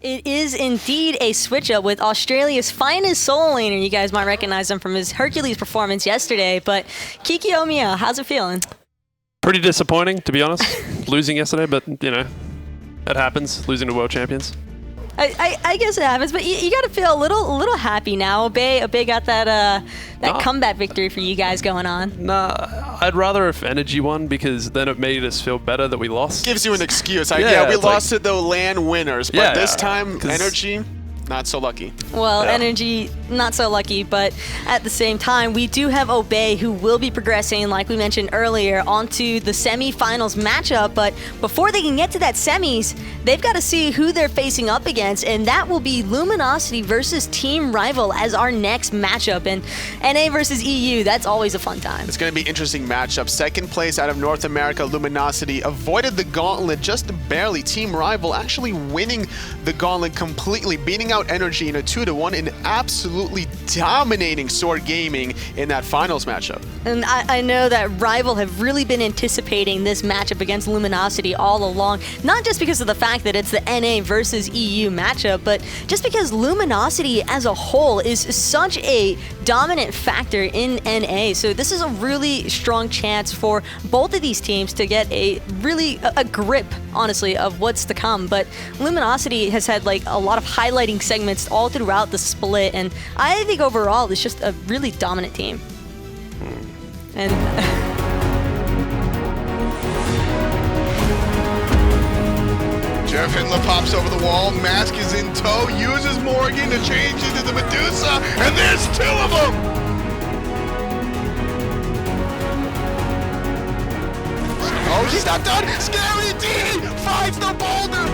It is indeed a switch-up with Australia's finest solo laner. You guys might recognize him from his Hercules performance yesterday, but Kikiomeo, how's it feeling? Pretty disappointing, to be honest. Losing yesterday, but, you know, it happens, losing to world champions. I guess it happens, but you got to feel a little happy now. Obey got that comeback victory for you guys going on. Nah, I'd rather if Energy won because then it made us feel better that we lost. Gives you an excuse. Yeah, we lost to the LAN winners, but this time Energy, not so lucky. Well, Energy, not so lucky, but at the same time, we do have Obey, who will be progressing, like we mentioned earlier, onto the semifinals matchup. But before they can get to that semis, they've got to see who they're facing up against, and that will be Luminosity versus Team Rival as our next matchup. And NA versus EU, that's always a fun time. It's going to be an interesting matchup. Second place out of North America, Luminosity avoided the gauntlet just barely. Team Rival actually winning the gauntlet completely, beating out Energy in a 2-1 in absolutely dominating Sword Gaming in that finals matchup. And I know that Rival have really been anticipating this matchup against Luminosity all along, not just because of the fact that it's the NA versus EU matchup, but just because Luminosity as a whole is such a dominant factor in NA. So this is a really strong chance for both of these teams to get a grip, honestly, of what's to come. But Luminosity has had like a lot of highlighting segments all throughout the split, and I think overall it's just a really dominant team. And Jeffhindla pops over the wall, Mask is in tow, uses Morgan to change into the Medusa, and there's two of them! Oh, she's not done! Scary D finds the boulder!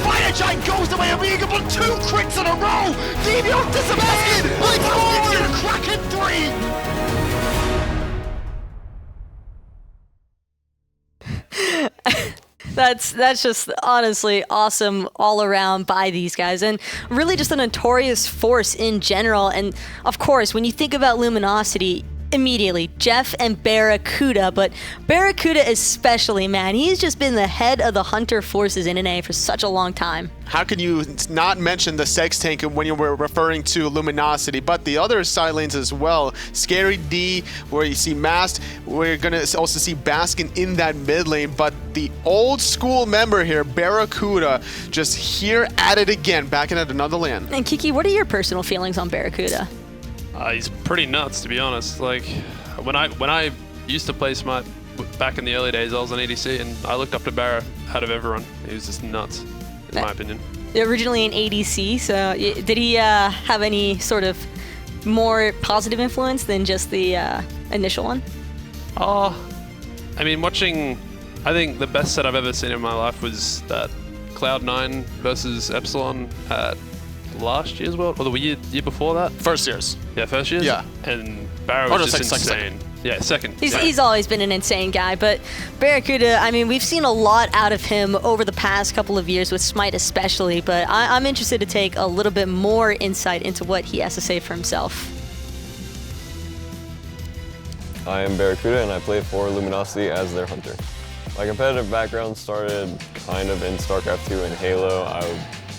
Fire Giant goes the way of Eagle, but 2 crits in a row! Devio to Baskin! Let's go! Kraken 3! That's just honestly awesome all around by these guys, and really just a notorious force in general. And of course, when you think about Luminosity, immediately Jeff and BaRRaCCuDDa, but BaRRaCCuDDa especially, man, he's just been the head of the Hunter forces in NA for such a long time. How can you not mention the Sex Tank when you were referring to Luminosity, but the other side lanes as well. Scary D, where you see Mast, we're going to also see Baskin in that mid lane, but the old school member here, BaRRaCCuDDa, just here at it again, back in at another land. And Kiki, what are your personal feelings on BaRRaCCuDDa? He's pretty nuts, to be honest. Like, when I used to play Smite back in the early days, I was on ADC, and I looked up to BaRRa out of everyone. He was just nuts, in my opinion. Originally an ADC, so did he have any sort of more positive influence than just the initial one? I mean, watching, I think the best set I've ever seen in my life was that Cloud9 versus Epsilon at last year's World, or the year before that? First years. Yeah, first years? Yeah. And BaRRa was just insane. Yeah, second. He's always been an insane guy, but BaRRaCCuDDa, I mean, we've seen a lot out of him over the past couple of years with Smite especially, but I'm interested to take a little bit more insight into what he has to say for himself. I am BaRRaCCuDDa and I play for Luminosity as their hunter. My competitive background started kind of in StarCraft 2 and Halo. I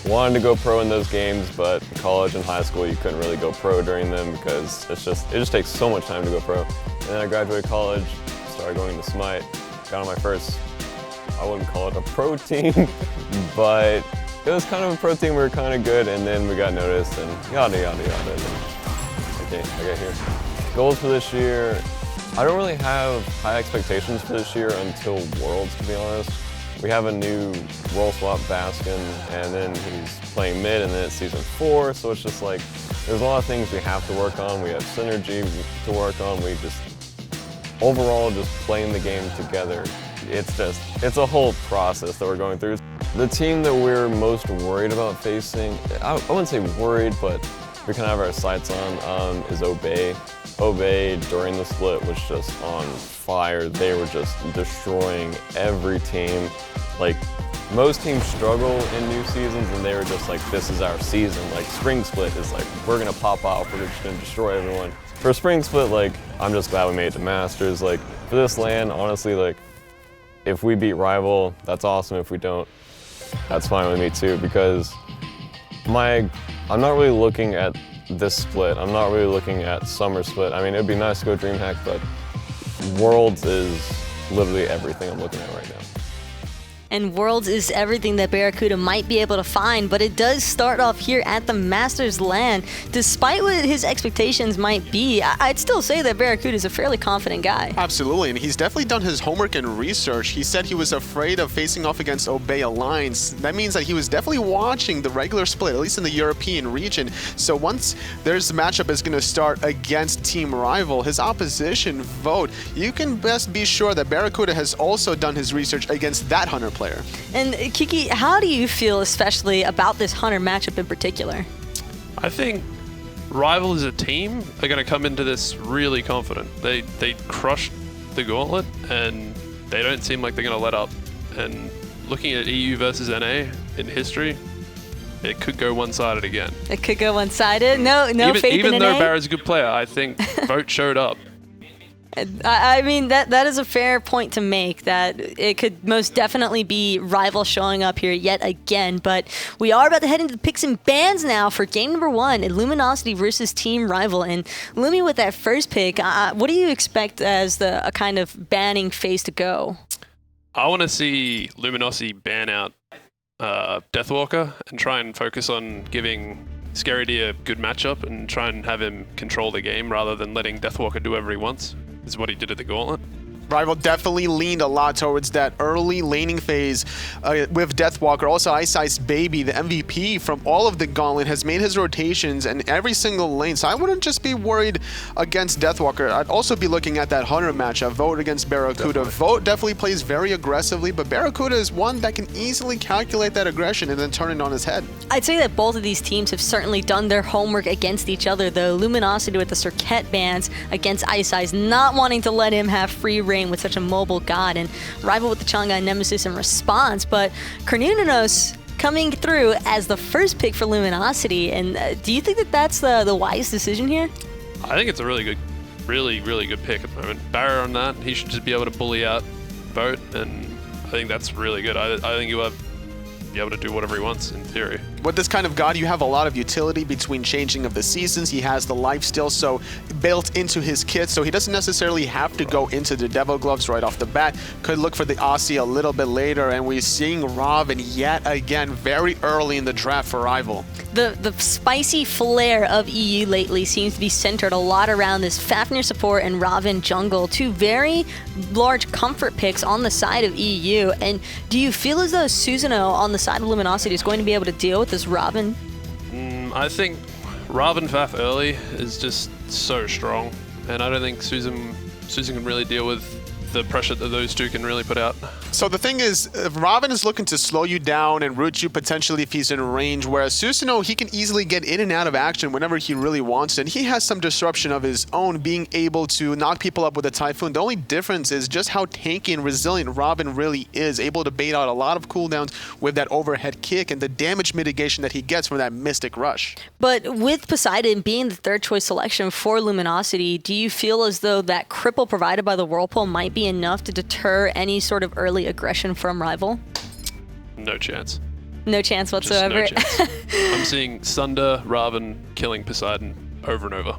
wanted to go pro in those games, but in college and high school you couldn't really go pro during them because it just takes so much time to go pro. And then I graduated college, started going to Smite, got on my first, I wouldn't call it a pro team, but it was kind of a pro team. We were kind of good, and then we got noticed, and yada yada yada. And okay, I got here. Goals for this year, I don't really have high expectations for this year until Worlds, to be honest. We have a new role swap Baskin, and then he's playing mid, and then it's Season 4, so it's just like, there's a lot of things we have to work on. We have synergy to work on. We just, overall, just playing the game together. It's a whole process that we're going through. The team that we're most worried about facing, I wouldn't say worried, but we kind of have our sights on, is Obey. Obey, during the split, was just on fire. They were just destroying every team. Like, most teams struggle in new seasons, and they were just like, this is our season. Like, Spring Split is like, we're gonna pop off, we're just gonna destroy everyone. For Spring Split, like, I'm just glad we made it to Masters. Like, for this LAN, honestly, like, if we beat Rival, that's awesome. If we don't, that's fine with me too, because I'm not really looking at this split. I'm not really looking at Summer split. I mean, it'd be nice to go DreamHack, but Worlds is literally everything I'm looking at right now. And Worlds is everything that BaRRaCCuDDa might be able to find, but it does start off here at the Masters LAN. Despite what his expectations might be, I'd still say that BaRRaCCuDDa is a fairly confident guy. Absolutely, and he's definitely done his homework and research. He said he was afraid of facing off against Obey Alliance. That means that he was definitely watching the regular split, at least in the European region. So once there's the matchup is going to start against Team Rival, his opposition vote, you can best be sure that BaRRaCCuDDa has also done his research against that Hunter player. And Kiki, how do you feel especially about this Hunter matchup in particular? I think Rival as a team are going to come into this really confident. They crushed the gauntlet and they don't seem like they're going to let up. And looking at EU versus NA in history, it could go one-sided again. It could go one-sided? No faith in Even NA? though BaRRa's a good player, I think Vote showed up. I mean, that is a fair point to make, that it could most definitely be Rival showing up here yet again. But we are about to head into the picks and bans now for game number 1 in Luminosity versus Team Rival. And Lumi, with that first pick, what do you expect as a kind of banning phase to go? I want to see Luminosity ban out Deathwalker and try and focus on giving iceicebaby a good matchup and try and have him control the game rather than letting Deathwalker do whatever he wants. Is what he did at the gauntlet. Rival definitely leaned a lot towards that early laning phase with Deathwalker. Also, iceicebaby, the MVP from all of the gauntlet, has made his rotations in every single lane. So I wouldn't just be worried against Deathwalker. I'd also be looking at that Hunter matchup, Vote against BaRRaCCuDDa. Vote definitely plays very aggressively, but BaRRaCCuDDa is one that can easily calculate that aggression and then turn it on his head. I'd say that both of these teams have certainly done their homework against each other, though. Luminosity with the Circuit bans against iceice, not wanting to let him have free reign with such a mobile god, and Rival with the Chang'e Nemesis in response. But Cernunnos coming through as the first pick for Luminosity, and do you think that that's the wise decision here? I think it's a really good, really good pick at the moment. BaRRa on that, he should just be able to bully out Vote, and I think that's really good. I think you will be able to do whatever he wants in theory. With this kind of god, you have a lot of utility between changing of the seasons. He has the lifesteal so built into his kit, so he doesn't necessarily have to go into the Devil Gloves right off the bat. Could look for the Aussie a little bit later, and we're seeing Ravana yet again very early in the draft for Rival. The spicy flair of EU lately seems to be centered a lot around this Fafnir support and Ravana jungle, two very large comfort picks on the side of EU. And do you feel as though Susano on the side of Luminosity is going to be able to deal with this Ravana? I think Ravana Faf early is just so strong, and I don't think Susan can really deal with the pressure that those two can really put out. So the thing is, Ravana is looking to slow you down and root you potentially if he's in range, whereas Susano, he can easily get in and out of action whenever he really wants, and he has some disruption of his own, being able to knock people up with a Typhoon. The only difference is just how tanky and resilient Ravana really is, able to bait out a lot of cooldowns with that overhead kick and the damage mitigation that he gets from that Mystic Rush. But with Poseidon being the third choice selection for Luminosity, do you feel as though that cripple provided by the Whirlpool might be enough to deter any sort of early aggression from Rival? No chance. No chance whatsoever. Just no chance. I'm seeing Sunder, Ravana killing Poseidon over and over.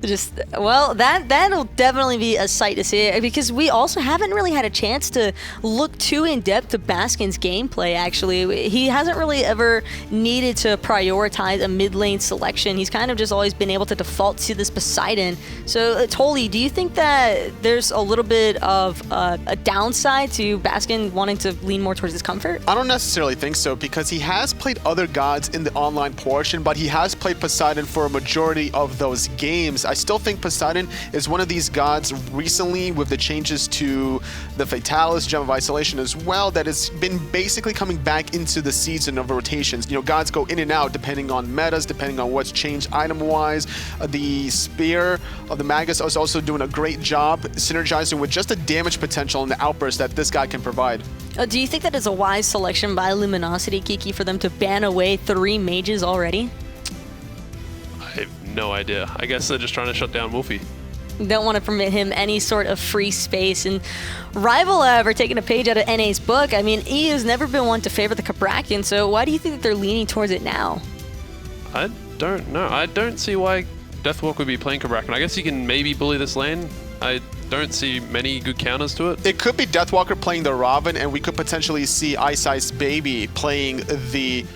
Just, well, that'll definitely be a sight to see, because we also haven't really had a chance to look too in depth to Baskin's gameplay. Actually, he hasn't really ever needed to prioritize a mid lane selection. He's kind of just always been able to default to this Poseidon. So Tolly, do you think that there's a little bit of a downside to Baskin wanting to lean more towards his comfort? I don't necessarily think so, because he has played other gods in the online portion, but he has played Poseidon for a majority of those games. I still think Poseidon is one of these gods recently, with the changes to the Fatalis, Gem of Isolation as well, that has been basically coming back into the season of rotations. You know, gods go in and out depending on metas, depending on what's changed item-wise. The Spear of the Magus is also doing a great job synergizing with just the damage potential and the outburst that this guy can provide. Do you think that is a wise selection by Luminosity, Kiki, for them to ban away 3 mages already? I have no idea. I guess they're just trying to shut down Wlfy. don't want to permit him any sort of free space. And Rival, however, taking a page out of NA's book, I mean, EU's never been one to favor the Cabrakan, so why do you think that they're leaning towards it now? I don't know. I don't see why Deathwalker would be playing Cabrakan. I guess you can maybe bully this lane. I don't see many good counters to it. It could be Deathwalker playing the Ravana, and we could potentially see iceicebaby playing the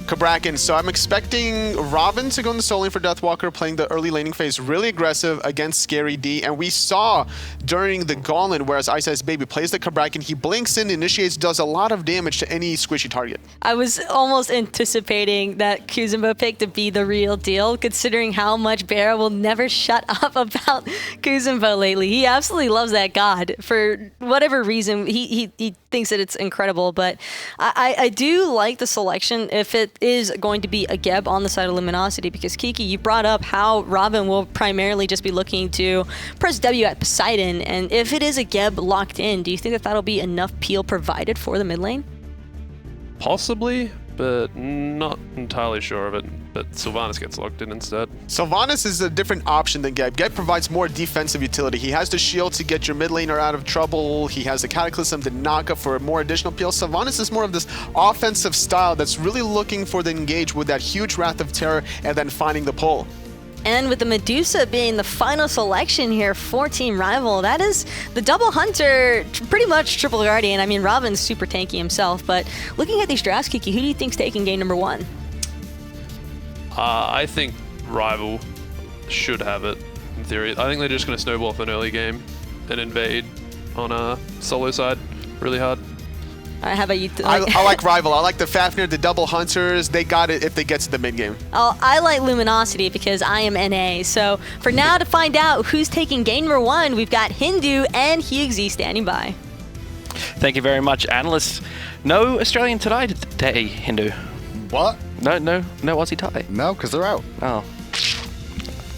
Cabrakan. So I'm expecting Ravana to go in the solo lane for Deathwalker, playing the early laning phase really aggressive against Scary D. And we saw during the Gauntlet, whereas iceicebaby plays the Cabrakan, he blinks in, initiates, does a lot of damage to any squishy target. I was almost anticipating that HughZ pick to be the real deal, considering how much BaRRa will never shut up about HughZ lately. He absolutely loves that god for whatever reason. He thinks that it's incredible, but I do like the selection if it is going to be a Geb on the side of Luminosity, because Kiki, you brought up how Ravana will primarily just be looking to press W at Poseidon, and if it is a Geb locked in, do you think that that'll be enough peel provided for the mid lane? Possibly, but not entirely sure of it. But Sylvanus gets locked in instead. Sylvanus is a different option than Geb. Geb provides more defensive utility. He has the shield to get your mid laner out of trouble. He has the Cataclysm to knock up for more additional peel. Sylvanus is more of this offensive style that's really looking for the engage with that huge Wrath of Terror and then finding the pull. And with the Medusa being the final selection here for Team Rival, that is the double hunter, pretty much triple guardian. I mean, Robin's super tanky himself, but looking at these drafts, Kiki, who do you think's taking game number 1? I think Rival should have it, in theory. I think they're just going to snowball off an early game and invade on a solo side really hard. How about you? I like Rival. I like the Fafnir, the double hunters. They got it if they get to the mid game. I like Luminosity because I am NA. So for now, to find out who's taking game number 1, we've got Hindu and HughZ standing by. Thank you very much, Analysts. No Australian today, Hindu. What? No Aussie tie. No, because they're out. Oh.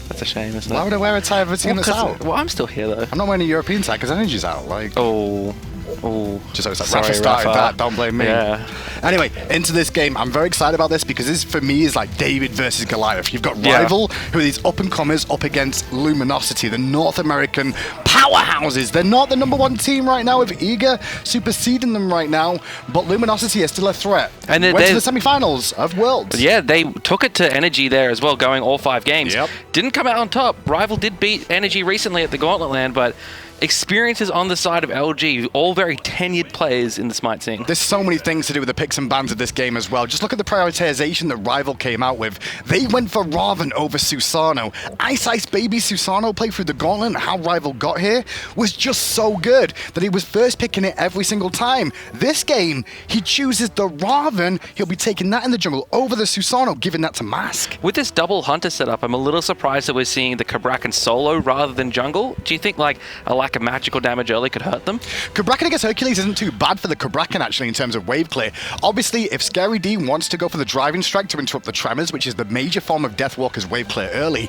That's a shame, isn't it? Why would I wear a tie of a team that's out? Well, I'm still here, though. I'm not wearing a European tie because Energy's out. Like. Oh. Just so it's like, Sorry, Rafa started Rafa. that, don't blame me. Yeah. Anyway, into this game, I'm very excited about this because this, for me, is like David versus Goliath. You've got Rival, who are these up-and-comers up against Luminosity, the North American powerhouses. They're not the #1 team right now, with Eager superseding them right now, but Luminosity is still a threat. And went to the semi-finals of Worlds. Yeah, they took it to Energy there as well, going all 5 games. Yep. Didn't come out on top. Rival did beat Energy recently at the Gauntlet Land, but experiences on the side of LG, all very tenured players in the Smite scene. There's so many things to do with the picks and bans of this game as well. Just look at the prioritization that Rival came out with. They went for Ravana over Susano. iceicebaby Susano played through the Gauntlet, and how Rival got here was just so good that he was first picking it every single time. This game, he chooses the Ravana. He'll be taking that in the jungle over the Susano, giving that to Mask. With this double hunter setup, I'm a little surprised that we're seeing the Cabrakan solo rather than jungle. Do you think like a lack of magical damage early could hurt them? Cabrakan against Hercules isn't too bad for the Cabrakan actually in terms of wave clear. Obviously, if Scary D wants to go for the driving strike to interrupt the tremors, which is the major form of Deathwalker's wave clear early,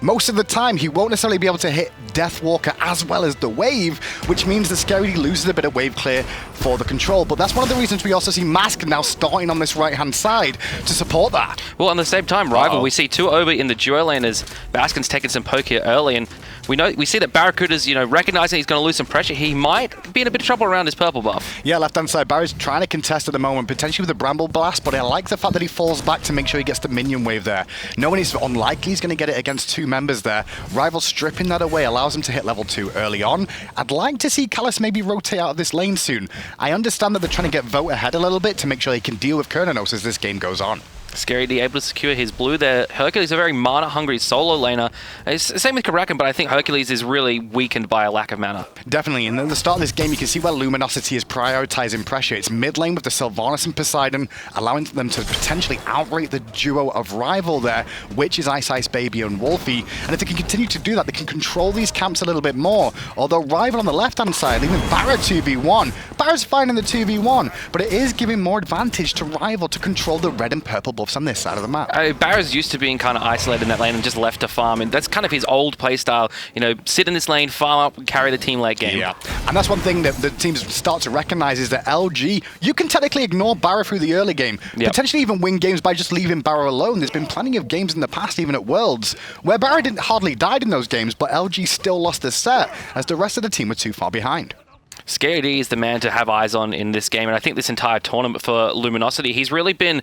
most of the time he won't necessarily be able to hit Deathwalker as well as the wave, which means that Scary D loses a bit of wave clear for the control. But that's one of the reasons we also see Mask now starting on this right-hand side to support that. Well, on the same time, Rival, we see 2 over in the duo lane as Baskin's taking some poke here early, and we see that BaRRaCCuDDa's, recognizing he's going to lose some pressure. He might be in a bit of trouble around his purple buff. Yeah, left-hand side, Barry's trying to contest at the moment, potentially with a Bramble Blast, but I like the fact that he falls back to make sure he gets the minion wave there. Knowing he's unlikely he's going to get it against 2 members there, Rival stripping that away allows him to hit level 2 early on. I'd like to see Callus maybe rotate out of this lane soon. I understand that they're trying to get Vote ahead a little bit to make sure he can deal with Cernunnos as this game goes on. Scary D able to secure his blue there. Hercules is a very mana-hungry solo laner. It's the same with Cabrakan, but I think Hercules is really weakened by a lack of mana. Definitely, and at the start of this game, you can see where Luminosity is prioritizing pressure. It's mid lane with the Sylvanus and Poseidon, allowing them to potentially outrate the duo of Rival there, which is iceicebaby and Wlfy. And if they can continue to do that, they can control these camps a little bit more. Although Rival on the left-hand side, leaving BaRRa 2v1. BaRRa's fine in the 2v1, but it is giving more advantage to Rival to control the red and purple buffs on this side of the map. BaRRa's used to being kind of isolated in that lane and just left to farm, and that's kind of his old playstyle. You know, sit in this lane, farm up, and carry the team late game. Yeah, and that's one thing that the teams start to recognize is that LG, you can technically ignore BaRRa through the early game, potentially even win games by just leaving BaRRa alone. There's been plenty of games in the past, even at Worlds, where BaRRa didn't hardly died in those games, but LG still lost the set as the rest of the team were too far behind. ScaryD is the man to have eyes on in this game, and I think this entire tournament for Luminosity. He's really been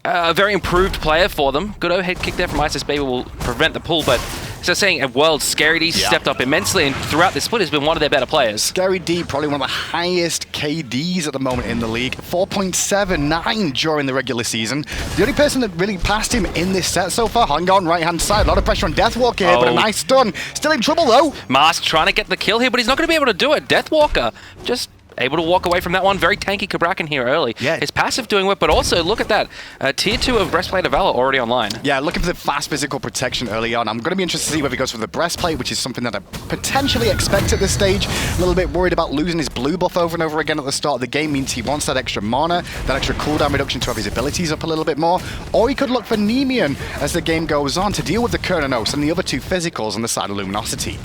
a very improved player for them. Good overhead kick there from iceicebaby will prevent the pull, but so saying at Worlds, ScaryD stepped up immensely, and throughout this split has been one of their better players. ScaryD, probably one of the highest KDs at the moment in the league, 4.79 during the regular season. The only person that really passed him in this set so far, hung on right-hand side, a lot of pressure on Deathwalker here, but a nice stun. Still in trouble though. Mask trying to get the kill here, but he's not going to be able to do it. Deathwalker just able to walk away from that one. Very tanky Cabrakan here early. Yeah. His passive doing work, but also look at that. Tier 2 of Breastplate of Valor already online. Yeah, looking for the fast physical protection early on. I'm going to be interested to see whether he goes for the Breastplate, which is something that I potentially expect at this stage. A little bit worried about losing his blue buff over and over again at the start of the game. Means he wants that extra mana, that extra cooldown reduction to have his abilities up a little bit more. Or he could look for Nemean as the game goes on to deal with the Cernunnos and the other two physicals on the side of Luminosity.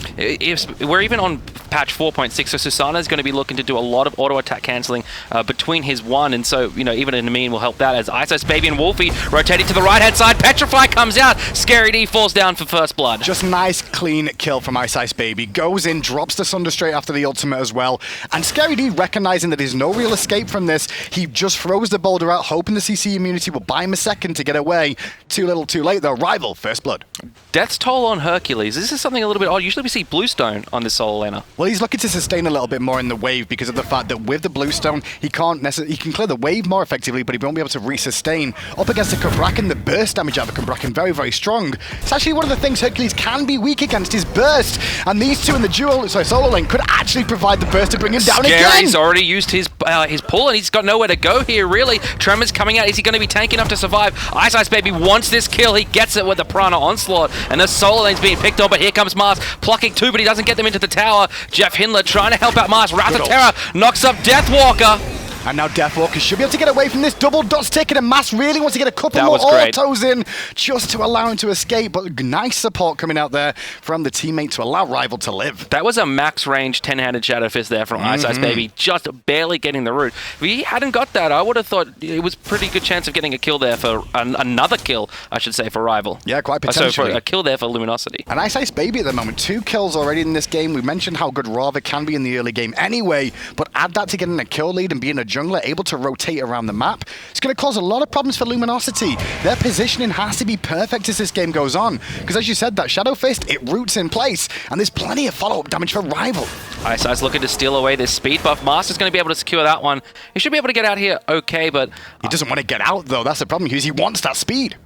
We're even on patch 4.6, so Susano is going to be looking to do a lot of auto attack cancelling between his one, and so, you know, even a Nemean will help that as iceicebaby and Wlfy rotating to the right-hand side. Petrify comes out. ScaryD falls down for first blood. Just nice, clean kill from iceicebaby. Goes in, drops the Sunder straight after the ultimate as well. And ScaryD, recognizing that there's no real escape from this, he just throws the boulder out, hoping the CC immunity will buy him a second to get away. Too little, too late, though. Rival, first blood. Death's Toll on Hercules. This is something a little bit odd. Usually we see Bluestone on this solo laner. Well, he's looking to sustain a little bit more in the wave because of the fact that with the Bluestone, he can clear the wave more effectively, but he won't be able to resustain. Up against the Cabrakan, the burst damage out of the Cabrakan, very, very strong. It's actually one of the things Hercules can be weak against, his burst. And these two in the solo lane could actually provide the burst to bring him down again. He's already used his pull, and he's got nowhere to go here, really. Tremor's coming out. Is he going to be tanky enough to survive? iceicebaby wants this kill. He gets it with the Piranha Onslaught, and the solo lane's being picked on, but here comes Mars, plucking two, but he doesn't get them into the tower. Jeffhindla trying to help out Mars. Wrath of Terror knocks up Deathwalker. And now Deathwalker should be able to get away from this double dots ticket, and Mass really wants to get a couple more autos in just to allow him to escape, but nice support coming out there from the teammate to allow Rival to live. That was a max range 10-handed Shadow Fist there from iceicebaby, just barely getting the root. If he hadn't got that, I would have thought it was a pretty good chance of getting a kill there for another kill, I should say, for Rival. Yeah, quite potentially. So a kill there for Luminosity. And iceicebaby at the moment, 2 kills already in this game. We mentioned how good Ravana can be in the early game anyway, but add that to getting a kill lead and being a jungler, able to rotate around the map, it's going to cause a lot of problems for Luminosity. Their positioning has to be perfect as this game goes on, because as you said, that Shadow Fist, it roots in place, and there's plenty of follow-up damage for Rival. iceice's looking to steal away this speed buff. Master's going to be able to secure that one. He should be able to get out here okay, but he doesn't want to get out, though. That's the problem, Hughes. He wants that speed.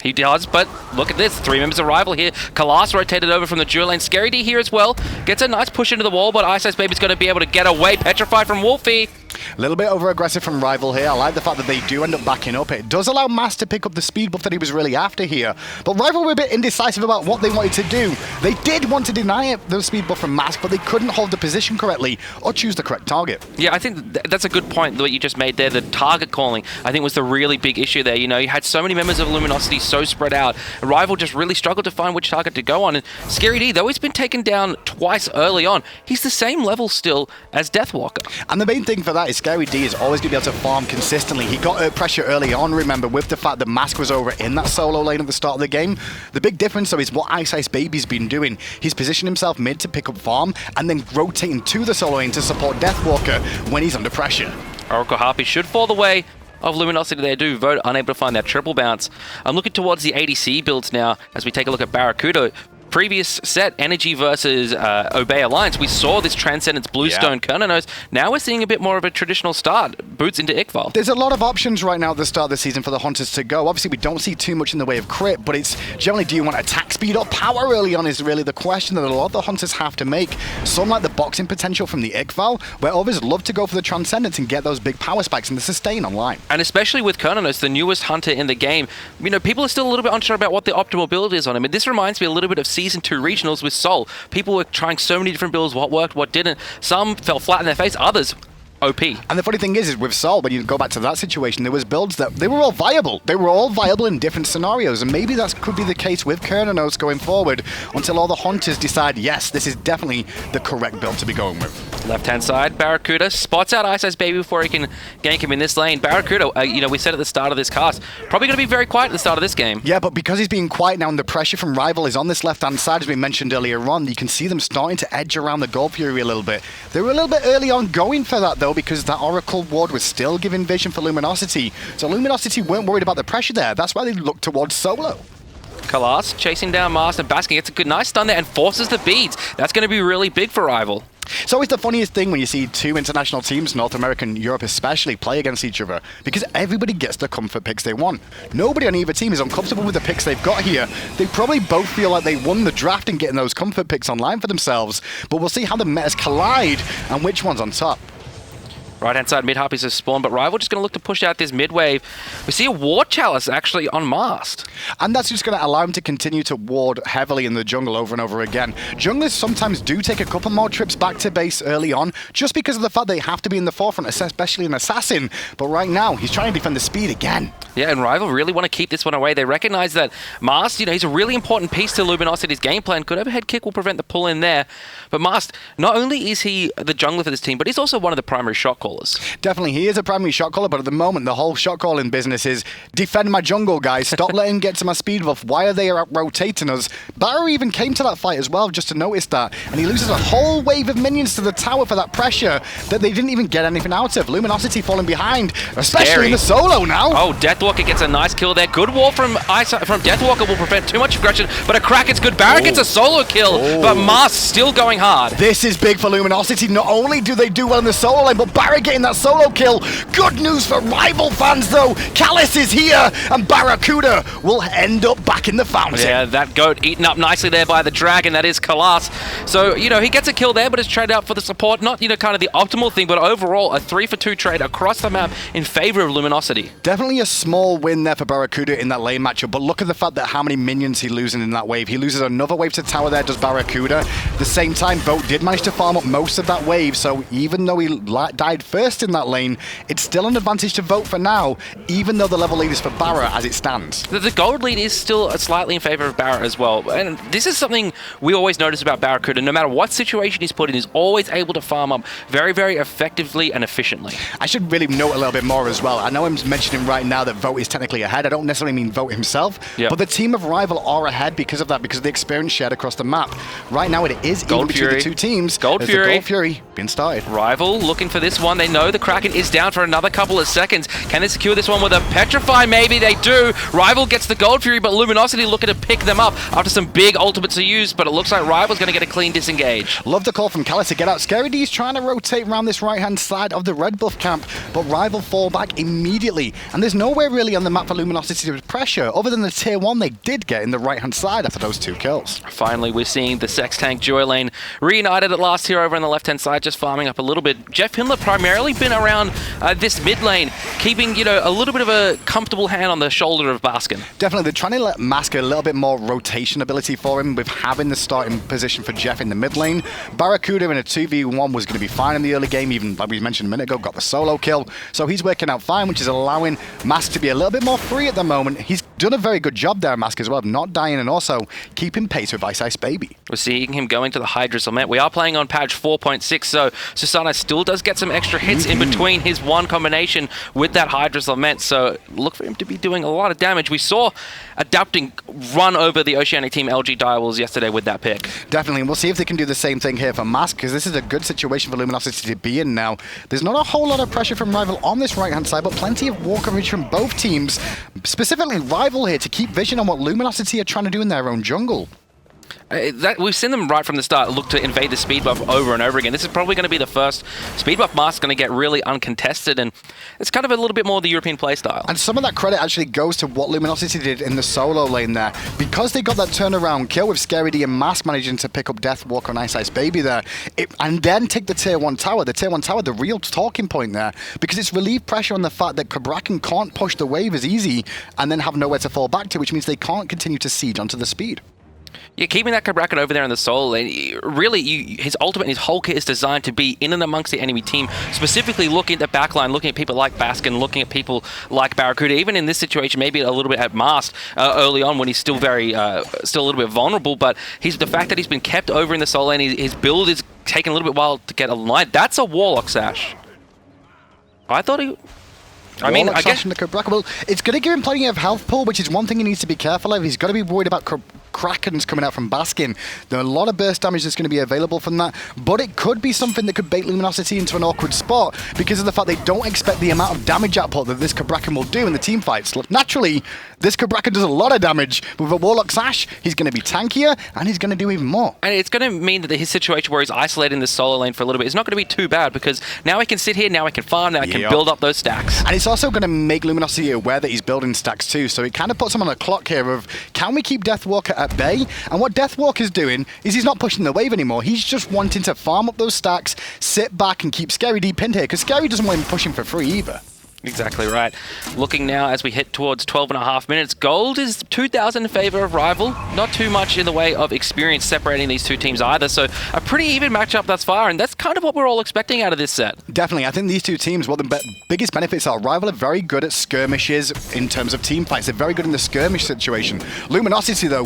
He does, but look at this. 3 members of Rival here. Kalas rotated over from the dual lane. ScaryD here as well. Gets a nice push into the wall, but iceicebaby's going to be able to get away. Petrify from Wlfy. A little bit over-aggressive from Rival here. I like the fact that they do end up backing up. It does allow Mass to pick up the speed buff that he was really after here. But Rival were a bit indecisive about what they wanted to do. They did want to deny it, the speed buff from Mass, but they couldn't hold the position correctly or choose the correct target. Yeah, I think that's a good point, what you just made there. The target calling, I think, was the really big issue there. You know, you had so many members of Luminosity so spread out. Rival just really struggled to find which target to go on. And ScaryD, though he's been taken down twice early on, he's the same level still as Deathwalker. And the main thing for that is ScaryD is always going to be able to farm consistently. He got pressure early on, remember, with the fact that Mask was over in that solo lane at the start of the game. The big difference, though, is what iceicebaby's been doing. He's positioned himself mid to pick up farm and then rotating to the solo lane to support Deathwalker when he's under pressure. Oracle Harpy should fall the way of Luminosity. They do vote unable to find that triple bounce. I'm looking towards the ADC builds now as we take a look at BaRRaCCuDDa. Previous set, Energy versus Obey Alliance, we saw this Transcendence Bluestone Cernunnos. Now we're seeing a bit more of a traditional start, boots into Iqval. There's a lot of options right now at the start of the season for the Hunters to go. Obviously, we don't see too much in the way of crit, but it's generally, do you want attack speed or power early on is really the question that a lot of the Hunters have to make. Some like the boxing potential from the Iqval, where others love to go for the Transcendence and get those big power spikes and the sustain online. And especially with Cernunnos, the newest Hunter in the game, you know, people are still a little bit unsure about what the optimal build is on him. And this reminds me a little bit of Season 2 regionals with Sol. People were trying so many different builds, what worked, what didn't. Some fell flat in their face, others OP. And the funny thing is with Sol, when you go back to that situation, there was builds that they were all viable. They were all viable in different scenarios, and maybe that could be the case with Cernunnos going forward until all the hunters decide, yes, this is definitely the correct build to be going with. Left-hand side, BaRRaCCuDDa spots out iceicebaby before he can gank him in this lane. BaRRaCCuDDa, we said at the start of this cast, probably going to be very quiet at the start of this game. Yeah, but because he's being quiet now and the pressure from Rival is on this left-hand side, as we mentioned earlier on, you can see them starting to edge around the Gold Fury a little bit. They were a little bit early on going for that, though, because that Oracle Ward was still giving vision for Luminosity. So Luminosity weren't worried about the pressure there. That's why they looked towards solo. Kalas chasing down Mast, and Baskin gets a good nice stun there and forces the beads. That's going to be really big for Rival. It's always the funniest thing when you see two international teams, North America and Europe especially, play against each other, because everybody gets the comfort picks they want. Nobody on either team is uncomfortable with the picks they've got here. They probably both feel like they won the draft in getting those comfort picks online for themselves, but we'll see how the metas collide and which one's on top. Right-hand side, mid-harpies have spawned, but Rival just going to look to push out this mid-wave. We see a Ward Chalice actually on Mast. And that's just going to allow him to continue to ward heavily in the jungle over and over again. Junglers sometimes do take a couple more trips back to base early on, just because of the fact they have to be in the forefront, especially an assassin. But right now, he's trying to defend the speed again. Yeah, and Rival really want to keep this one away. They recognize that Mast, he's a really important piece to Luminosity's game plan. Good overhead kick will prevent the pull in there. But Mast, not only is he the jungler for this team, but he's also one of the primary shot callers. Definitely, he is a primary shot caller, but at the moment, the whole shot calling business is defend my jungle, guys. Stop letting him get to my speed buff. Why are they out rotating us? BaRRa even came to that fight as well, just to notice that. And he loses a whole wave of minions to the tower for that pressure that they didn't even get anything out of. Luminosity falling behind, especially Scary. in the solo now. Oh, Deathwalker gets a nice kill there. Good wall from Deathwalker will prevent too much aggression, but a Kraken's good. BaRRa gets a solo kill, but Mast still going hard. This is big for Luminosity. Not only do they do well in the solo lane, but BaRRa getting that solo kill. Good news for Rival fans, though. Callus is here, and BaRRaCCuDDa will end up back in the fountain. Yeah, that goat eaten up nicely there by the dragon. That is Kalas. So, he gets a kill there, but it's traded out for the support. Not, kind of the optimal thing, but overall, a 3-for-2 trade across the map in favor of Luminosity. Definitely a small win there for BaRRaCCuDDa in that lane matchup, but look at the fact that how many minions he's losing in that wave. He loses another wave to tower there, does BaRRaCCuDDa. At the same time, Vote did manage to farm up most of that wave, so even though he died first in that lane, it's still an advantage to Vote for now, even though the level lead is for BaRRa as it stands. The gold lead is still slightly in favor of BaRRa as well, and this is something we always notice about BaRRaCCuDDa. No matter what situation he's put in, he's always able to farm up very, very effectively and efficiently. I should really note a little bit more as well. I know I'm mentioning right now that Vote is technically ahead. I don't necessarily mean Vote himself, but the team of Rival are ahead because of that, because of the experience shared across the map. Right now it is even between the two teams. Gold Fury being started. Rival looking for this one. They know the Kraken is down for another couple of seconds. Can they secure this one with a Petrify? Maybe they do. Rival gets the Gold Fury, but Luminosity looking to pick them up after some big ultimates are used, but it looks like Rival's going to get a clean disengage. Love the call from Callus to get out. ScaryD is trying to rotate around this right-hand side of the red buff camp, but Rival fall back immediately. And there's nowhere really on the map for Luminosity to pressure, other than the tier 1 they did get in the right-hand side after those 2 kills. Finally, we're seeing the Sex Tank Joy Lane reunited at last here over on the left-hand side, just farming up a little bit. Jeffhindla primarily been around this mid lane, keeping, a little bit of a comfortable hand on the shoulder of Baskin. Definitely, they're trying to let Mask a little bit more rotation ability for him with having the starting position for Jeff in the mid lane. BaRRaCCuDDa in a 2v1 was going to be fine in the early game, even like we mentioned a minute ago, got the solo kill. So he's working out fine, which is allowing Mask to be a little bit more free at the moment. He's done a very good job there, Mask, as well, of not dying and also keeping pace with iceicebaby. We're seeing him going to the hi-rez. We are playing on patch 4.6, so Susano still does get some extra hits in between his one combination with that hi-rez, so look for him to be doing a lot of damage. We saw Adapting run over the Oceanic team LG Direwolves yesterday with that pick. Definitely, and we'll see if they can do the same thing here for Mask, because this is a good situation for Luminosity to be in now. There's not a whole lot of pressure from Rival on this right-hand side, but plenty of war coverage from both teams, specifically Rival here to keep vision on what Luminosity are trying to do in their own jungle. We've seen them right from the start look to invade the speed buff over and over again. This is probably going to be the first speed buff Mask going to get really uncontested, and it's kind of a little bit more the European playstyle. And some of that credit actually goes to what Luminosity did in the solo lane there. Because they got that turnaround kill with ScaryD and Mask managing to pick up Deathwalker and iceicebaby there, and then take the tier 1 tower. The tier 1 tower, the real talking point there, because it's relieved pressure on the fact that Cabrakan can't push the wave as easy and then have nowhere to fall back to, which means they can't continue to siege onto the speed. Yeah, keeping that Cabrakan over there in the Soul Lane, really, his ultimate, his whole kit is designed to be in and amongst the enemy team, specifically looking at the backline, looking at people like Baskin, looking at people like BaRRaCCuDDa, even in this situation, maybe a little bit at Mast early on when he's still still a little bit vulnerable, but the fact that he's been kept over in the Soul Lane, his build is taking a little bit while to get aligned. That's a Warlock Sash. I thought he... I mean, I guess... Well, it's going to give him plenty of health pool, which is one thing he needs to be careful of. He's got to be worried about Krakens coming out from Baskin. There are a lot of burst damage that's going to be available from that, but it could be something that could bait Luminosity into an awkward spot because of the fact they don't expect the amount of damage output that this Cabrakan will do in the team fights. Naturally, this Cabrakan does a lot of damage, but with a Warlock Sash, he's going to be tankier, and he's going to do even more. And it's going to mean that his situation where he's isolated in the solo lane for a little bit is not going to be too bad, because now he can sit here, now he can farm, now he can build up those stacks. And it's also going to make Luminosity aware that he's building stacks too, so it kind of puts him on a clock here of, can we keep Deathwalker at bay? And what Deathwalker's doing is he's not pushing the wave anymore. He's just wanting to farm up those stacks, sit back and keep ScaryD pinned here, because Scary doesn't want him pushing for free either. Exactly right. Looking now as we hit towards 12.5 minutes, gold is 2,000 in favor of Rival. Not too much in the way of experience separating these two teams either, so a pretty even matchup thus far, and that's kind of what we're all expecting out of this set. Definitely. I think these two teams, what the biggest benefits are, Rival are very good at skirmishes in terms of team fights. They're very good in the skirmish situation. Luminosity, though,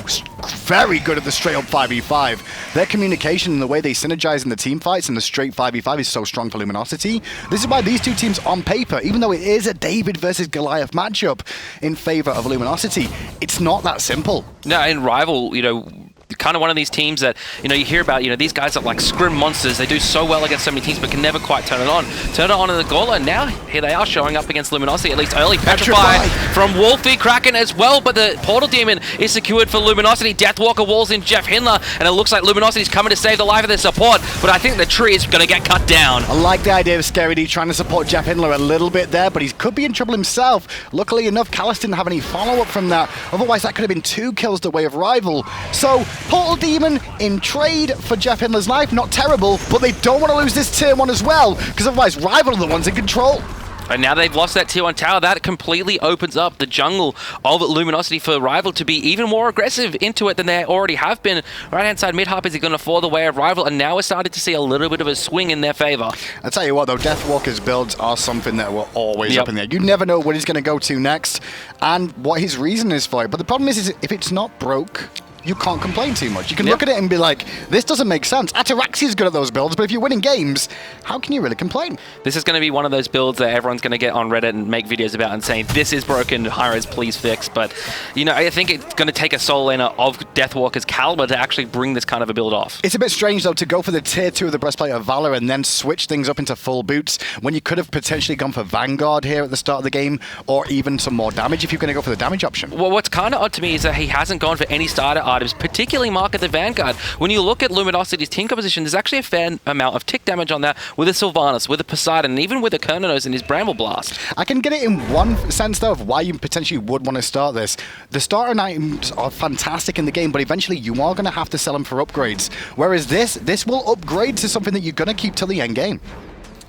very good at the straight-up 5v5. Their communication and the way they synergize in the team fights and the straight 5v5 is so strong for Luminosity. This is why these two teams on paper, even though it is a David versus Goliath matchup in favor of Luminosity, it's not that simple. No, in Rival, you know, kind of one of these teams that, you know, you hear about, you know, these guys are like scrim monsters. They do so well against so many teams, but can never quite turn it on. Turn it on in the Gauntlet, and now here they are showing up against Luminosity, at least early. Petrified from Wlfy, Kraken as well, but the Portal Demon is secured for Luminosity. Deathwalker walls in Jeffhindla, and it looks like Luminosity's coming to save the life of their support, but I think the tree is going to get cut down. I like the idea of ScaryD trying to support Jeffhindla a little bit there, but he could be in trouble himself. Luckily enough, Callus didn't have any follow-up from that. Otherwise, that could have been 2 kills the way of Rival. So, Portal Demon in trade for Jeffhindla's life, not terrible, but they don't want to lose this tier 1 as well, because otherwise Rival are the ones in control. And now they've lost that tier 1 tower, that completely opens up the jungle of Luminosity for Rival to be even more aggressive into it than they already have been. Right-hand side mid-hop is going to fall the way of Rival, and now we're starting to see a little bit of a swing in their favor. I tell you what though, Deathwalker's builds are something that were always up in there. You never know what he's going to go to next and what his reason is for it. But the problem is if it's not broke, you can't complain too much. You can look at it and be like, this doesn't make sense. Ataraxia's good at those builds, but if you're winning games, how can you really complain? This is going to be one of those builds that everyone's going to get on Reddit and make videos about and saying, this is broken, hi-rez, please fix. But, you know, I think it's going to take a solo laner of Deathwalker's caliber to actually bring this kind of a build off. It's a bit strange, though, to go for the tier 2 of the Breastplate of Valor and then switch things up into full boots when you could have potentially gone for Vanguard here at the start of the game, or even some more damage if you're going to go for the damage option. Well, what's kind of odd to me is that he hasn't gone for any starter items, particularly Mark of the Vanguard. When you look at Luminosity's team composition, there's actually a fair amount of tick damage on that with a Sylvanus, with a Poseidon, and even with a Cernunnos in his Bramble Blast. I can get it in one sense, though, of why you potentially would want to start this. The starter items are fantastic in the game, but eventually you are going to have to sell them for upgrades. Whereas this will upgrade to something that you're going to keep till the end game.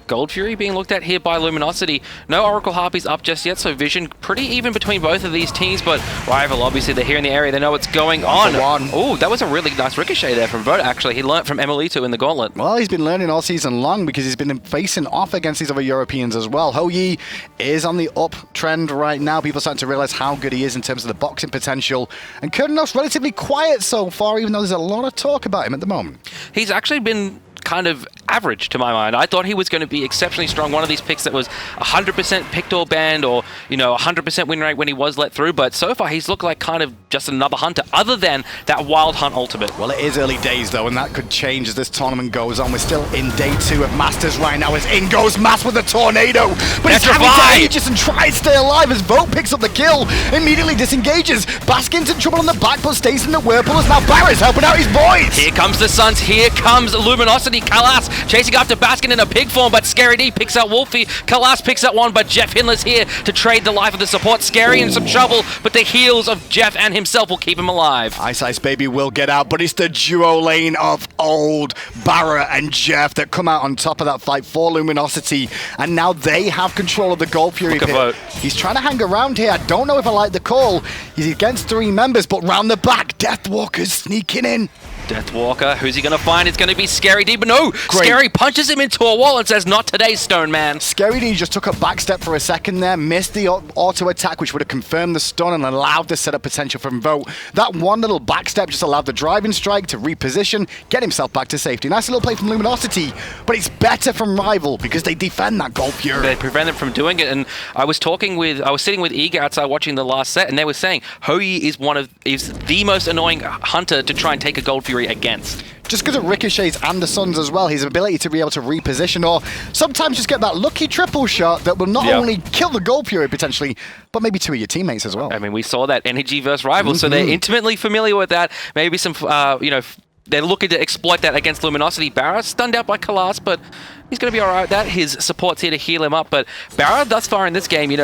Gold Fury being looked at here by Luminosity. No Oracle Harpies up just yet, so vision pretty even between both of these teams, but Rival, obviously, they're here in the area. They know what's going on. Oh, that was a really nice ricochet there from Voda, actually. He learnt from Emilito in the Gauntlet. Well, he's been learning all season long because he's been facing off against these other Europeans as well. HughZ is on the uptrend right now. People are starting to realize how good he is in terms of the boxing potential. And Cernunnos relatively quiet so far, even though there's a lot of talk about him at the moment. He's actually been kind of average to my mind. I thought he was going to be exceptionally strong. One of these picks that was 100% picked or banned, or, you know, 100% win rate when he was let through, but so far he's looked like kind of just another hunter other than that Wild Hunt ultimate. Well, it is early days though, and that could change as this tournament goes on. We're still in day 2 of Masters right now as in goes Mast with a tornado, but he's having to aegis and try to stay alive as Vote picks up the kill, immediately disengages. Baskin's in trouble on the back, but stays in the whirlpool as now BaRRaCCuDDa helping out his boys. Here comes the Suns, here comes Luminosity Luminosity. Kalas chasing after Baskin in a pig form, but Scary D picks out Wlfy. Kalas picks out one, but Jeffhindla's here to trade the life of the support. Scary in some trouble, but the heals of Jeff and himself will keep him alive. iceicebaby will get out, but it's the duo lane of old BaRRa and Jeff that come out on top of that fight for Luminosity, and now they have control of the Gold Fury pit. Vote. He's trying to hang around here. I don't know if I like the call. He's against 3 members, but round the back, Deathwalker's sneaking in. Deathwalker, who's he going to find? It's going to be Scary D, but no! Great. Scary punches him into a wall and says, not today, Stone Man. Scary D just took a back step for a second there, missed the auto attack, which would have confirmed the stun and allowed the setup potential from Vote. That one little back step just allowed the driving strike to reposition, get himself back to safety. Nice little play from Luminosity, but it's better from Rival because they defend that Gold Fury. They prevent them from doing it, and I was sitting with Eager outside watching the last set, and they were saying HughZ is the most annoying hunter to try and take a Gold Fury against. Just because of ricochets and the Suns as well, his ability to be able to reposition or sometimes just get that lucky triple shot that will not only kill the Gold Fury potentially, but maybe 2 of your teammates as well. I mean, we saw that energy versus Rival, so they're intimately familiar with that. Maybe some, they're looking to exploit that against Luminosity. BaRRa stunned out by Kalas, but he's going to be all right with that. His support's here to heal him up, but BaRRa thus far in this game, he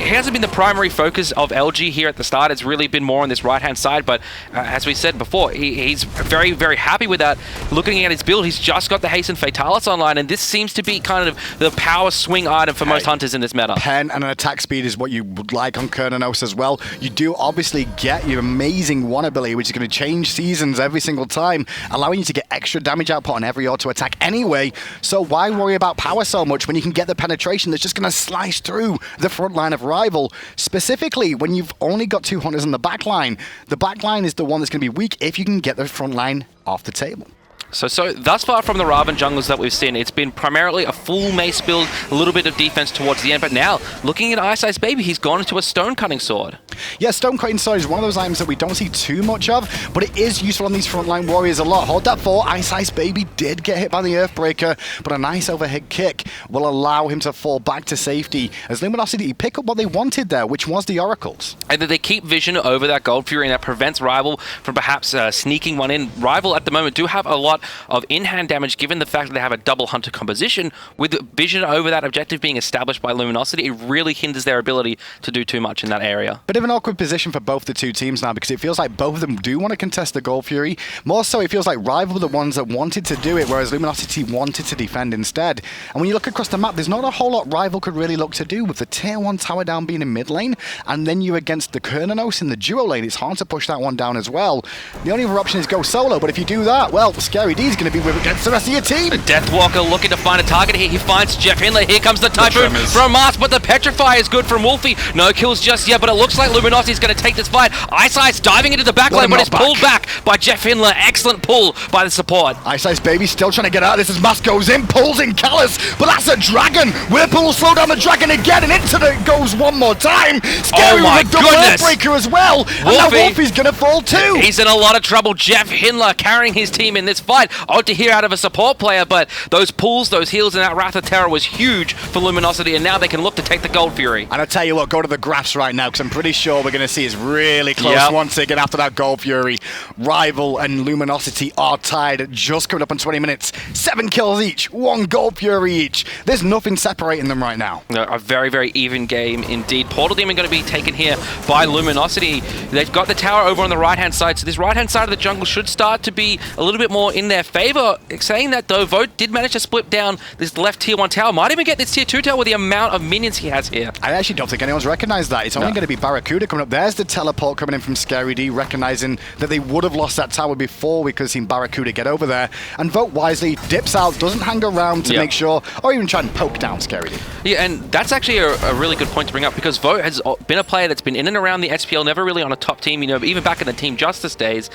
hasn't been the primary focus of LG here at the start. It's really been more on this right-hand side, but as we said before, he's very, very happy with that. Looking at his build, he's just got the Haste and Fatalis online, and this seems to be kind of the power swing item for most hunters in this meta. Pen and an attack speed is what you would like on Cernunnos as well. You do obviously get your amazing one ability, which is going to change seasons every single time, allowing you to get extra damage output on every auto attack anyway. So why worry about power so much when you can get the penetration that's just going to slice through the front line of Rival, specifically when you've only got 2 hunters in the back line. The back line is the one that's going to be weak if you can get the front line off the table. So thus far from the Ravana junglers that we've seen, it's been primarily a full mace build, a little bit of defense towards the end, but now, looking at iceicebaby, he's gone into a stone cutting sword. Yeah, stone cutting sword is one of those items that we don't see too much of, but it is useful on these frontline warriors a lot. Hold that for, iceicebaby did get hit by the Earthbreaker, but a nice overhead kick will allow him to fall back to safety as Luminosity pick up what they wanted there, which was the oracles. And that they keep vision over that Gold Fury, and that prevents Rival from perhaps sneaking one in. Rival at the moment do have a lot of in-hand damage given the fact that they have a double hunter composition. With vision over that objective being established by Luminosity, it really hinders their ability to do too much in that area. Bit of an awkward position for both the two teams now because it feels like both of them do want to contest the Gold Fury. More so, it feels like Rival were the ones that wanted to do it, whereas Luminosity wanted to defend instead. And when you look across the map, there's not a whole lot Rival could really look to do with the tier 1 tower down being in mid lane, and then you against the Cernunnos in the duo lane. It's hard to push that one down as well. The only other option is go solo, but if you do that, well, Scary D's going to be with against the rest of your team. Deathwalker looking to find a target here. He finds Jeffhindla. Here comes the Typhoon from Mars, but the Petrify is good from Wlfy. No kills just yet, but it looks like Luminosity is going to take this fight. Iceice diving into the back lane, but it's pulled back by Jeffhindla. Excellent pull by the support. iceicebaby still trying to get out of this as Mask goes in, pulls in Callus, but that's a dragon. Whirlpool will slow down the dragon again, and into it goes one more time. Scary with a double Earthbreaker as well, and now Wlfy's going to fall too. He's in a lot of trouble. Jeffhindla carrying his team in this fight. Odd to hear out of a support player, but those pulls, those heals, and that Wrath of Terror was huge for Luminosity, and now they can look to take the Gold Fury. And I tell you what, go to the graphs right now, because I'm pretty sure we're going to see it's really close once again after that Gold Fury. Rival and Luminosity are tied, just coming up on 20 minutes. 7 kills each, 1 Gold Fury each. There's nothing separating them right now. No, a very, very even game indeed. Portal Demon going to be taken here by Luminosity. They've got the tower over on the right-hand side, so this right-hand side of the jungle should start to be a little bit more in their favor. Saying that though, Vote did manage to split down this left tier 1 tower. Might even get this tier 2 tower with the amount of minions he has here. I actually don't think anyone's recognized that. It's only going to be BaRRaCCuDDa coming up. There's the teleport coming in from Scary D, recognizing that they would have lost that tower before we could have seen BaRRaCCuDDa get over there. And Vote wisely dips out, doesn't hang around to make sure, or even try and poke down Scary D. Yeah, and that's actually a really good point to bring up, because Vote has been a player that's been in and around the SPL, never really on a top team, even back in the Team Justice days.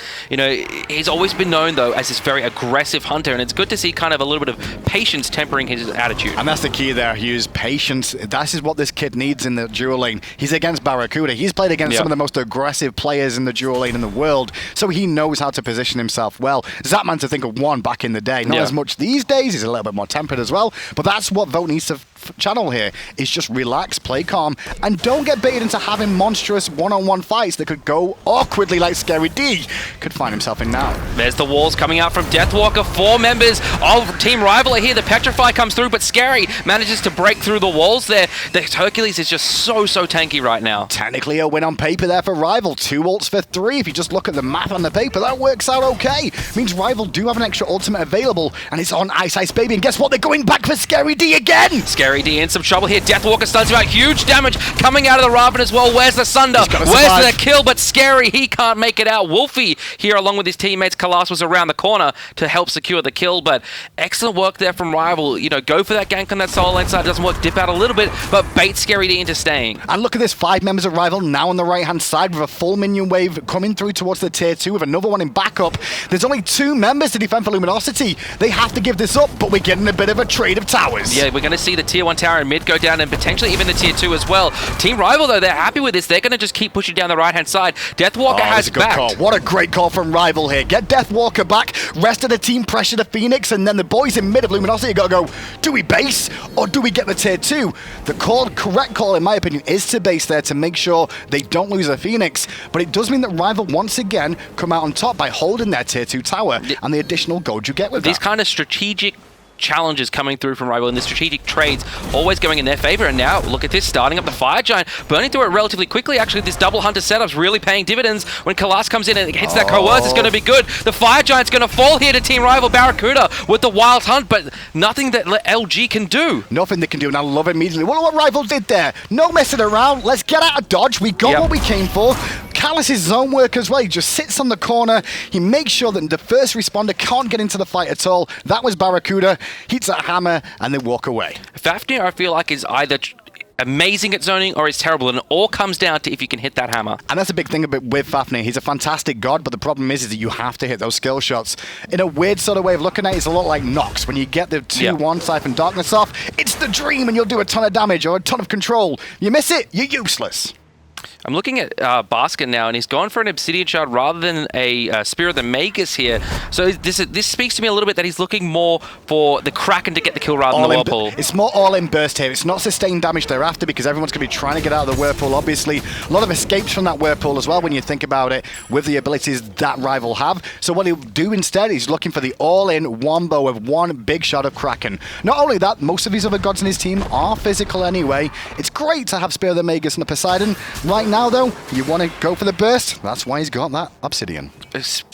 He's always been known though as this very aggressive hunter, and it's good to see kind of a little bit of patience tempering his attitude. And that's the key there, Hughes. Patience. That is what this kid needs in the dual lane. He's against BaRRaCCuDDa. He's played against some of the most aggressive players in the dual lane in the world, so he knows how to position himself well. Zapman, to think of one back in the day, not as much these days. He's a little bit more tempered as well, but that's what Vote needs to channel here is just relax, play calm, and don't get baited into having monstrous one-on-one fights that could go awkwardly like Scary D could find himself in now. There's the walls coming out from Deathwalker. 4 members of Team Rival are here. The Petrify comes through, but Scary manages to break through the walls there. The Hercules is just so tanky right now. Technically a win on paper there for Rival. 2 ults for 3. If you just look at the map on the paper, that works out okay. Means Rival do have an extra ultimate available, and it's on iceicebaby. And guess what? They're going back for Scary D again. Scary D in some trouble here. Deathwalker stuns him out. Huge damage coming out of the Ravana as well. Where's the Sunder? Where's the kill? But Scary, he can't make it out. Wlfy here along with his teammates. Kalas was around the corner to help secure the kill, but excellent work there from Rival. You know, go for that gank on that solo lane side. Doesn't work. Dip out a little bit, but bait Scary D into staying. And look at this, 5 members of Rival now on the right-hand side with a full minion wave coming through towards the tier 2 with another one in backup. There's only 2 members to defend for Luminosity. They have to give this up, but we're getting a bit of a trade of towers. Yeah, we're going to see the tier 1 tower in mid go down and potentially even the tier 2 as well. Team Rival, though, they're happy with this. They're going to just keep pushing down the right-hand side. Deathwalker has backed. Call. What a great call from Rival here. Get Deathwalker back, rest of the team pressure the Phoenix, and then the boys in mid of Luminosity got to go, do we base or do we get the tier 2? The correct call, in my opinion, is to base there to make sure they don't lose a Phoenix, but it does mean that Rival once again come out on top by holding their tier 2 tower and the additional gold you get with these that. kind of strategic challenges coming through from Rival and the strategic trades always going in their favor. And now look at this, starting up the Fire Giant, burning through it relatively quickly. Actually, this double hunter setup's really paying dividends. When Kalas comes in and hits that coerce, it's going to be good. The Fire Giant's going to fall here to Team Rival BaRRaCCuDDa with the Wild Hunt, but nothing that LG can do. Nothing they can do, and I love it immediately. What Rival did there? No messing around. Let's get out of dodge. We got what we came for. Kalas' zone work as well. He just sits on the corner. He makes sure that the first responder can't get into the fight at all. That was BaRRaCCuDDa. Hits that hammer, and they walk away. Fafnir, I feel like, is either amazing at zoning or is terrible, and it all comes down to if you can hit that hammer. And that's a big thing with Fafnir. He's a fantastic god, but the problem is that you have to hit those skill shots. In a weird sort of way of looking at it, it's a lot like Nox. When you get the 2-1 Siphon Darkness off, it's the dream and you'll do a ton of damage or a ton of control. You miss it, you're useless. I'm looking at Baskin now, and he's gone for an Obsidian Shard rather than a Spear of the Magus here. So this speaks to me a little bit that he's looking more for the Kraken to get the kill rather than the Whirlpool. It's more all-in burst here. It's not sustained damage thereafter because everyone's going to be trying to get out of the Whirlpool, obviously. A lot of escapes from that Whirlpool as well when you think about it with the abilities that Rival have. So what he'll do instead is looking for the all-in wombo of one big shot of Kraken. Not only that, most of these other gods in his team are physical anyway. It's great to have Spear of the Magus and the Poseidon. Right now, though, you want to go for the burst. That's why he's got that Obsidian.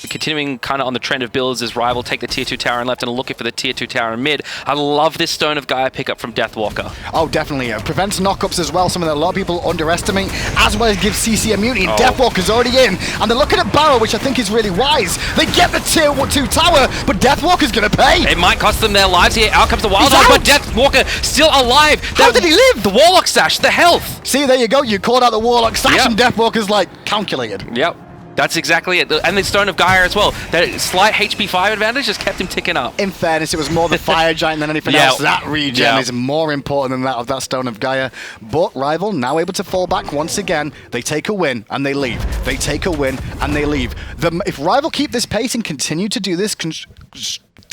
Continuing kind of on the trend of builds as Rival take the tier 2 tower in left and looking for the tier 2 tower in mid. I love this Stone of Gaia pickup from Deathwalker. Oh, definitely. It prevents knockups as well, something that a lot of people underestimate, as well as gives CC immunity. Deathwalker's already in, and they're looking at BaRRa, which I think is really wise. They get the tier 2 tower, but Deathwalker's going to pay. It might cost them their lives here. Out comes the Wild Hunt, but Deathwalker still alive. How did he live? The Warlock Sash, the health. See, there you go. You called out the Warlock Sash, and Deathwalker's like calculated. Yep. That's exactly it. And the Stone of Gaia as well. That slight HP 5 advantage just kept him ticking up. In fairness, it was more the Fire Giant than anything else. That regen is more important than that of that Stone of Gaia. But Rival now able to fall back once again. They take a win and they leave. They take a win and they leave. If Rival keep this pace and continue to do this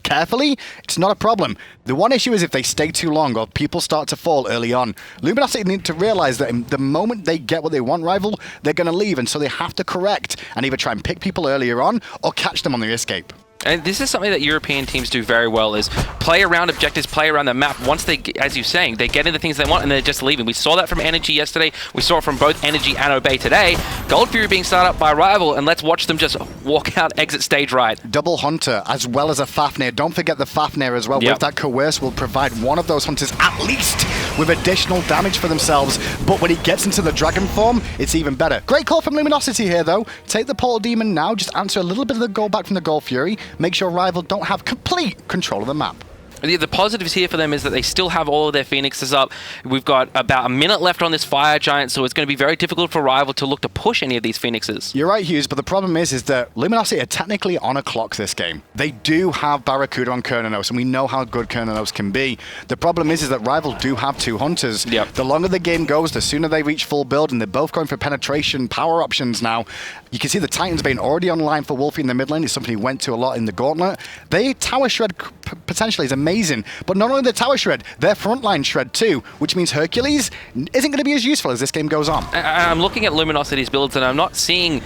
carefully, it's not a problem. The one issue is if they stay too long or people start to fall early on. Luminosity need to realize that in the moment they get what they want, Rival, they're going to leave, and so they have to correct and either try and pick people earlier on or catch them on their escape. And this is something that European teams do very well, is play around objectives, play around the map. Once they, as you're saying, they get into things they want and they're just leaving. We saw that from Energy yesterday. We saw it from both Energy and Obey today. Gold Fury being started up by Rival, and let's watch them just walk out, exit stage right. Double Hunter as well as a Fafnir. Don't forget the Fafnir as well. With that Coerce will provide one of those Hunters at least with additional damage for themselves. But when he gets into the Dragon form, it's even better. Great call from Luminosity here, though. Take the Portal Demon now. Just answer a little bit of the gold back from the Gold Fury. Make sure Rival don't have complete control of the map. The positives here for them is that they still have all of their Phoenixes up. We've got about a minute left on this Fire Giant, so it's going to be very difficult for Rival to look to push any of these Phoenixes. You're right, Hughes, but the problem is that Luminosity are technically on a clock this game. They do have BaRRaCCuDDa on Cernunnos, and we know how good Cernunnos can be. The problem is that Rival do have 2 Hunters. The longer the game goes, the sooner they reach full build, and they're both going for penetration power options now. You can see the Titans being already online for Wlfy in the mid lane. It's something he went to a lot in the Gauntlet. They Tower Shred potentially is a amazing. But not only the tower shred, their frontline shred too, which means Hercules isn't going to be as useful as this game goes on. I'm looking at Luminosity's builds and I'm not seeing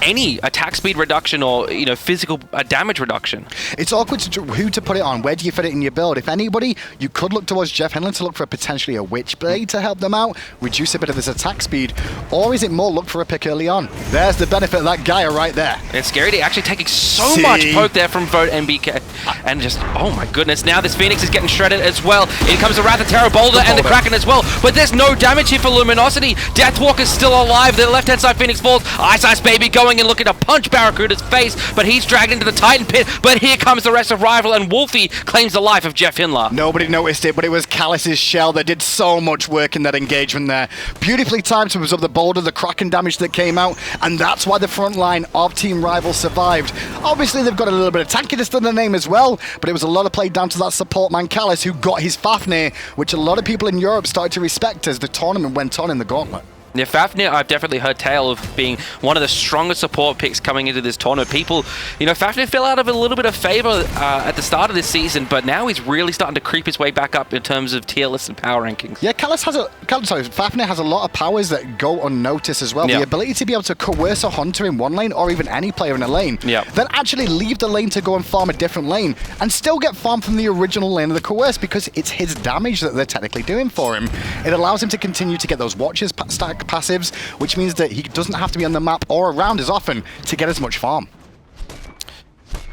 any attack speed reduction or physical damage reduction. It's awkward who to put it on. Where do you fit it in your build? If anybody, you could look towards Jeffhindla to look for potentially a Witchblade to help them out, reduce a bit of his attack speed, or is it more look for a pick early on? There's the benefit of that Gaia right there. It's scary. Actually taking so much poke there from Vote MBK, and just oh my goodness! Now this Phoenix is getting shredded as well. In comes the Wrath of Terror Boulder and the Kraken as well, but there's no damage here for Luminosity. Deathwalker's still alive. The left-hand side Phoenix falls. iceicebaby going and looking to punch BaRRaCCuDDa's face, but he's dragged into the Titan pit. But here comes the rest of Rival, and Wlfy claims the life of Jeffhindla. Nobody noticed it, but it was Callus' shell that did so much work in that engagement there. Beautifully timed to absorb the boulder, the Kraken damage that came out, and that's why the front line of Team Rival survived. Obviously, they've got a little bit of tankiness to their name as well, but it was a lot of play down to that support man Callus, who got his Fafnir, which a lot of people in Europe started to respect as the tournament went on in the gauntlet. Yeah, Fafnir, I've definitely heard tale of being one of the strongest support picks coming into this tournament. People, Fafnir fell out of a little bit of favor at the start of this season, but now he's really starting to creep his way back up in terms of tier lists and power rankings. Yeah, Fafnir has a lot of powers that go unnoticed as well. Yeah. The ability to be able to coerce a hunter in one lane, or even any player in a lane, Yeah. then actually leave the lane to go and farm a different lane, and still get farmed from the original lane of the coerce, because it's his damage that they're technically doing for him. It allows him to continue to get those watches stack passives, which means that he doesn't have to be on the map or around as often to get as much farm.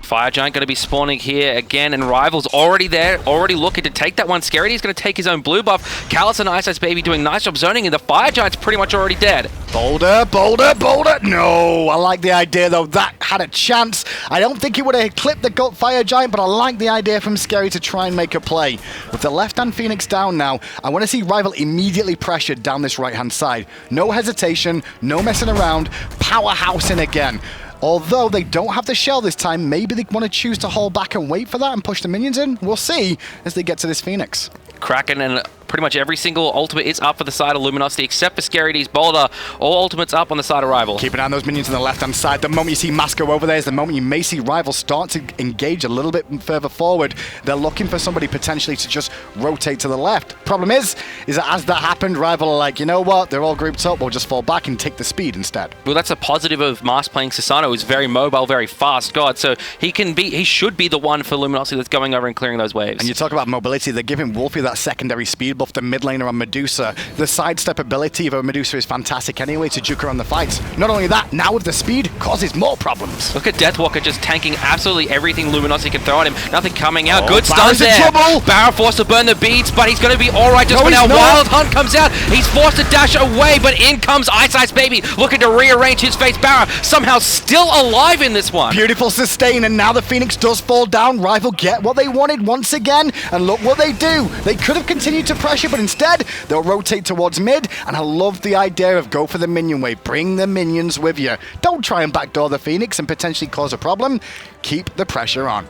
Fire Giant going to be spawning here again, and Rival's already there, already looking to take that one. Scary's going to take his own blue buff. Callus and iceicebaby doing a nice job zoning, and the Fire Giant's pretty much already dead. Boulder, boulder, boulder. No, I like the idea though. That had a chance. I don't think he would have clipped the Fire Giant, but I like the idea from Scary to try and make a play. With the left-hand Phoenix down now, I want to see Rival immediately pressured down this right-hand side. No hesitation, no messing around, powerhousing again. Although they don't have the shell this time, maybe they want to choose to hold back and wait for that and push the minions in. We'll see as they get to this Phoenix. Kraken and pretty much every single ultimate is up for the side of Luminosity, except for Scary D's Boulder. All ultimates up on the side of Rival. Keep an eye on those minions on the left-hand side. The moment you see Mask go over there is the moment you may see Rival start to engage a little bit further forward. They're looking for somebody potentially to just rotate to the left. Problem is that as that happened, Rival are like, you know what? They're all grouped up. We'll just fall back and take the speed instead. Well, that's a positive of Mask playing Susano, who's very mobile, very fast god. So he should be the one for Luminosity that's going over and clearing those waves. And you talk about mobility, they're giving Wlfy that secondary speed buff, the mid laner on Medusa. The sidestep ability of a Medusa is fantastic anyway to juke around the fights. Not only that, now with the speed, causes more problems. Look at Deathwalker just tanking absolutely everything Luminosity can throw at him. Nothing coming out. Good Barra's stuns in there. trouble. BaRRa forced to burn the beads, but he's going to be alright just No, for now. he's not. Wild Hunt comes out. He's forced to dash away, but in comes iceicebaby looking to rearrange his face. BaRRa somehow still alive in this one. Beautiful sustain, and now the Phoenix does fall down. Rival get what they wanted once again, and look what they do. They could have continued to pressure, but instead, they'll rotate towards mid, and I love the idea of go for the minion wave. Bring the minions with you. Don't try and backdoor the Phoenix and potentially cause a problem. Keep the pressure on.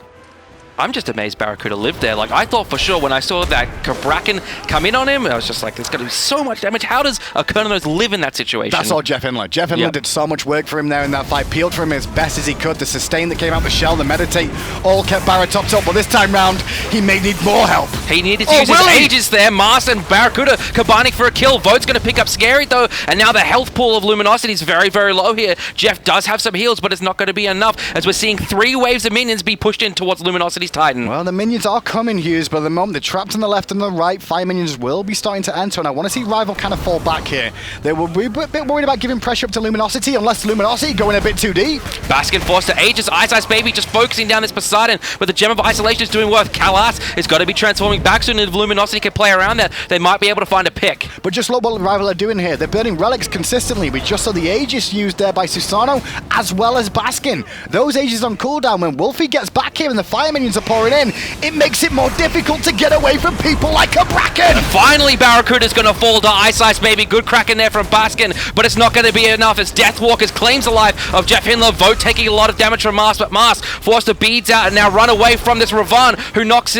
I'm just amazed BaRRaCCuDDa lived there. Like, I thought for sure when I saw that Cabrakan come in on him, I was just like, there's going to be so much damage. How does a Cernunnos live in that situation? That's all Jeffhindla. Jeffhindla did so much work for him there in that fight, peeled for him as best as he could. The sustain that came out, the shell, the meditate, all kept BaRRa topped up. But this time round, he may need more help. He needed to use his ages there. Mars and BaRRaCCuDDa combining for a kill. Vote's going to pick up Scary, though, and now the health pool of Luminosity is very, very low here. Jeff does have some heals, but it's not going to be enough, as we're seeing 3 waves of minions be pushed in towards Luminosity's Titan. Well, the minions are coming, Hughes, but at the moment they're trapped on the left and the right. 5 minions will be starting to enter, and I want to see Rival kind of fall back here. They will be a bit worried about giving pressure up to Luminosity, unless Luminosity going a bit too deep. Baskin forced to ages. iceicebaby just focusing down this Poseidon, but the Gem of Isolation is doing work. Callus is got to be transforming back soon, and if Luminosity can play around that, they might be able to find a pick. But just look what Rival are doing here. They're burning relics consistently. We just saw the Aegis used there by Susano, as well as Baskin. Those Aegis on cooldown. When Wlfy gets back here and the fire minions are pouring in, it makes it more difficult to get away from people like Cabrakan. Finally, BaRRaCCuDDa's going to fall to iceicebaby. Good Kraken there from Baskin, but it's not going to be enough as Deathwalker claims the life of Jeffhindla. Vote taking a lot of damage from Mars, but Mars forced the beads out and now run away from this Ravana who roots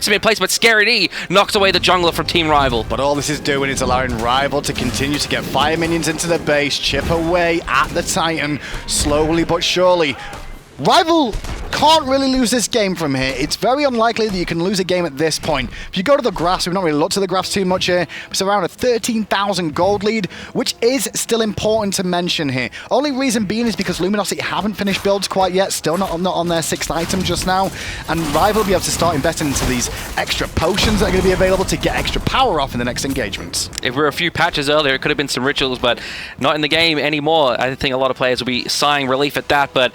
him in place, but Scary D knocks away the jungler from Team Rival. But all this is doing is allowing Rival to continue to get fire minions into the base, chip away at the Titan, slowly but surely. Rival can't really lose this game from here. It's very unlikely that you can lose a game at this point. If you go to the graphs, we've not really looked at the graphs too much here. It's around a 13,000 gold lead, which is still important to mention here. Only reason being is because Luminosity haven't finished builds quite yet, still not on their 6th item just now, and Rival will be able to start investing into these extra potions that are going to be available to get extra power off in the next engagements. If we were a few patches earlier, it could have been some rituals, but not in the game anymore. I think a lot of players will be sighing relief at that, but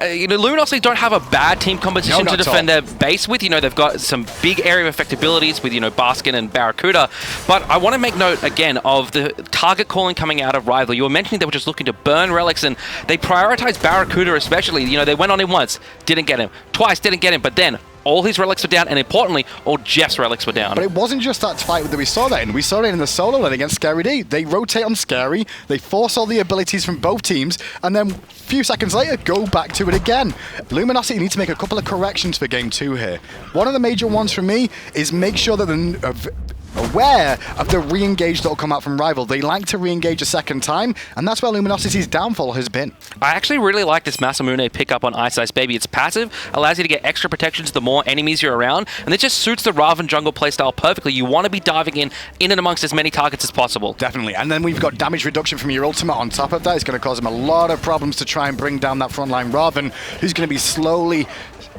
Luminosity don't have a bad team composition to defend their base with. They've got some big area of effectabilities with, Baskin and BaRRaCCuDDa. But I want to make note, again, of the target calling coming out of Rival. You were mentioning they were just looking to burn relics, and they prioritized BaRRaCCuDDa especially. They went on him once, didn't get him. Twice, didn't get him. But then all his relics were down, and importantly, all Jeff's relics were down. But it wasn't just that fight that we saw that in. We saw it in the solo lane against Scary D. They rotate on Scary, they force all the abilities from both teams, and then a few seconds later, go back to it again. Luminosity need to make a couple of corrections for Game 2 here. One of the major ones for me is make sure that they're aware of the re-engage that will come out from Rival. They like to re-engage a second time, and that's where Luminosity's downfall has been. I actually really like this Masamune pickup on iceicebaby. It's passive, allows you to get extra protections the more enemies you're around, and it just suits the Ravana jungle playstyle perfectly. You want to be diving in and amongst as many targets as possible. Definitely, and then we've got damage reduction from your ultimate on top of that. It's going to cause him a lot of problems to try and bring down that frontline Ravana, who's going to be slowly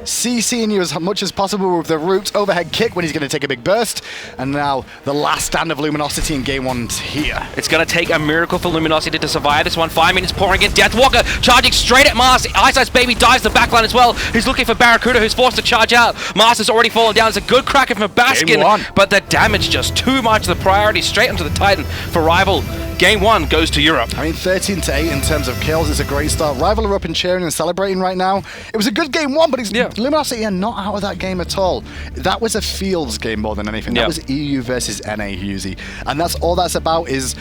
CCing you as much as possible with the root overhead kick when he's going to take a big burst. And now the last stand of Luminosity in Game 1's here. It's going to take a miracle for Luminosity to survive this one. 5 minutes pouring in. Deathwalker charging straight at Mars. iceicebaby dives the backline as well. He's looking for BaRRaCCuDDa, who's forced to charge out. Mars has already fallen down. It's a good cracker from Baskin, but the damage just too much. The priority straight onto the Titan for Rival. Game 1 goes to Europe. 13-8 in terms of kills is a great start. Rival are up and cheering and celebrating right now. It was a good Game 1, but Luminosity are not out of that game at all. That was a Fields game more than anything. That was EU versus NA, HughZ. And that's all that's about is,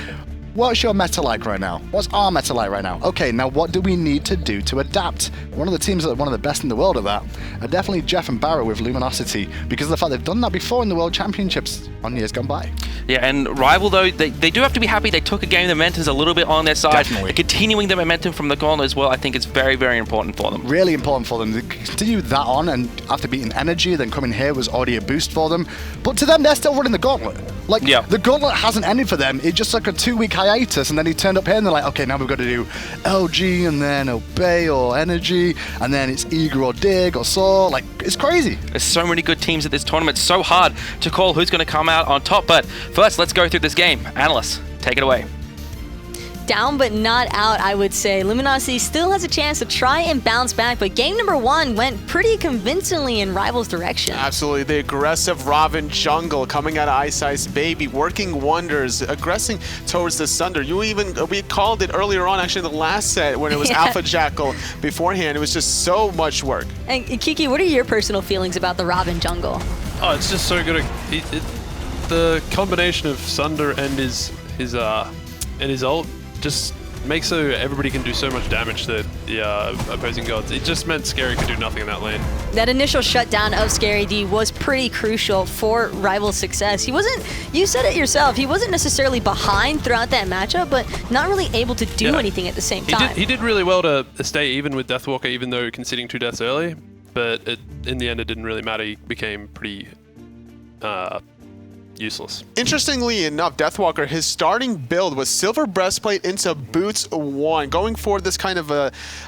what's your meta like right now? What's our meta like right now? Okay, now what do we need to do to adapt? One of the teams that are one of the best in the world at that are definitely Jeff and BaRRa with Luminosity, because of the fact they've done that before in the World Championships on years gone by. Yeah, and Rival, though, they do have to be happy they took a game. The momentum's a little bit on their side. Definitely. Continuing the momentum from the gauntlet as well, I think is very, very important for them. Really important for them to continue that on, and after beating Energy, then coming here was already a boost for them. But to them, they're still running the gauntlet. The gauntlet hasn't ended for them. It's just like a 2-week hiatus, and then he turned up here and they're like, okay, now we've got to do LG and then Obey or Energy, and then it's Eager or Dig or Saw. Like, it's crazy. There's so many good teams at this tournament. It's so hard to call who's going to come out on top. But first, let's go through this game. Analysts, take it away. Down but not out, I would say. Luminosity still has a chance to try and bounce back, but game number 1 went pretty convincingly in Rival's direction. Absolutely. The aggressive Ravana jungle coming out of iceicebaby, working wonders, aggressing towards the Sunder. We called it earlier on, actually, in the last set when it was Alpha Jackal beforehand. It was just so much work. And Kiki, what are your personal feelings about the Ravana jungle? Oh, it's just so good. The combination of Sunder and his ult just makes so everybody can do so much damage to the opposing gods. It just meant Scary could do nothing in that lane. That initial shutdown of Scary D was pretty crucial for Rival's success. He wasn't, you said it yourself, he wasn't necessarily behind throughout that matchup, but not really able to do anything at the same time. He did really well to stay even with Deathwalker, even though conceding 2 deaths early, but in the end it didn't really matter. He became pretty useless. Interestingly enough, Deathwalker, his starting build was Silver Breastplate into Boots 1. Going for this kind of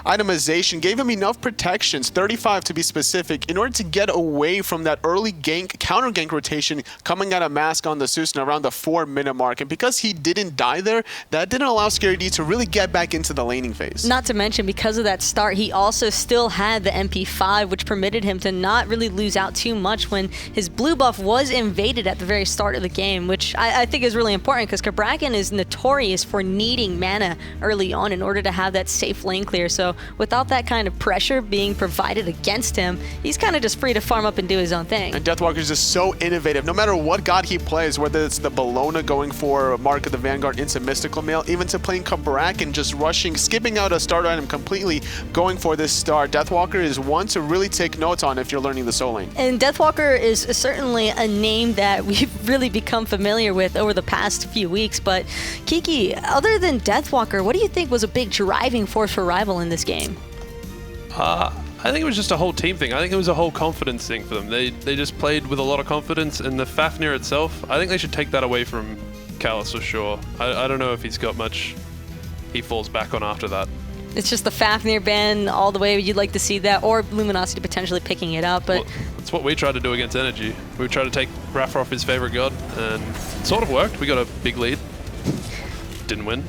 itemization gave him enough protections, 35 to be specific, in order to get away from that early gank, counter gank rotation coming out of Mask on the Susano around the 4-minute mark. And because he didn't die there, that didn't allow Scary D to really get back into the laning phase. Not to mention, because of that start, he also still had the MP5, which permitted him to not really lose out too much when his blue buff was invaded at the very start of the game, which I think is really important because Cabrakan is notorious for needing mana early on in order to have that safe lane clear. So without that kind of pressure being provided against him, he's kind of just free to farm up and do his own thing. And Deathwalker is just so innovative. No matter what god he plays, whether it's the Bellona going for Mark of the Vanguard into Mystical Mail, even to playing Cabrakan, just rushing, skipping out a starter item completely, going for this star. Deathwalker is one to really take notes on if you're learning the soul lane. And Deathwalker is certainly a name that we've really become familiar with over the past few weeks. But Kiki, other than Deathwalker, what do you think was a big driving force for Rival in this game? I I think it was just a whole team thing. I think it was a whole confidence thing for them. They just played with a lot of confidence, and the Fafnir itself, I think they should take that away from Callus for sure. I don't know if he's got much he falls back on after that. It's just the Fafnir ban all the way. You'd like to see that, or Luminosity potentially picking it up. But well, that's what we tried to do against Energy. We tried to take Rafa off his favorite god, and it sort of worked. We got a big lead. Didn't win.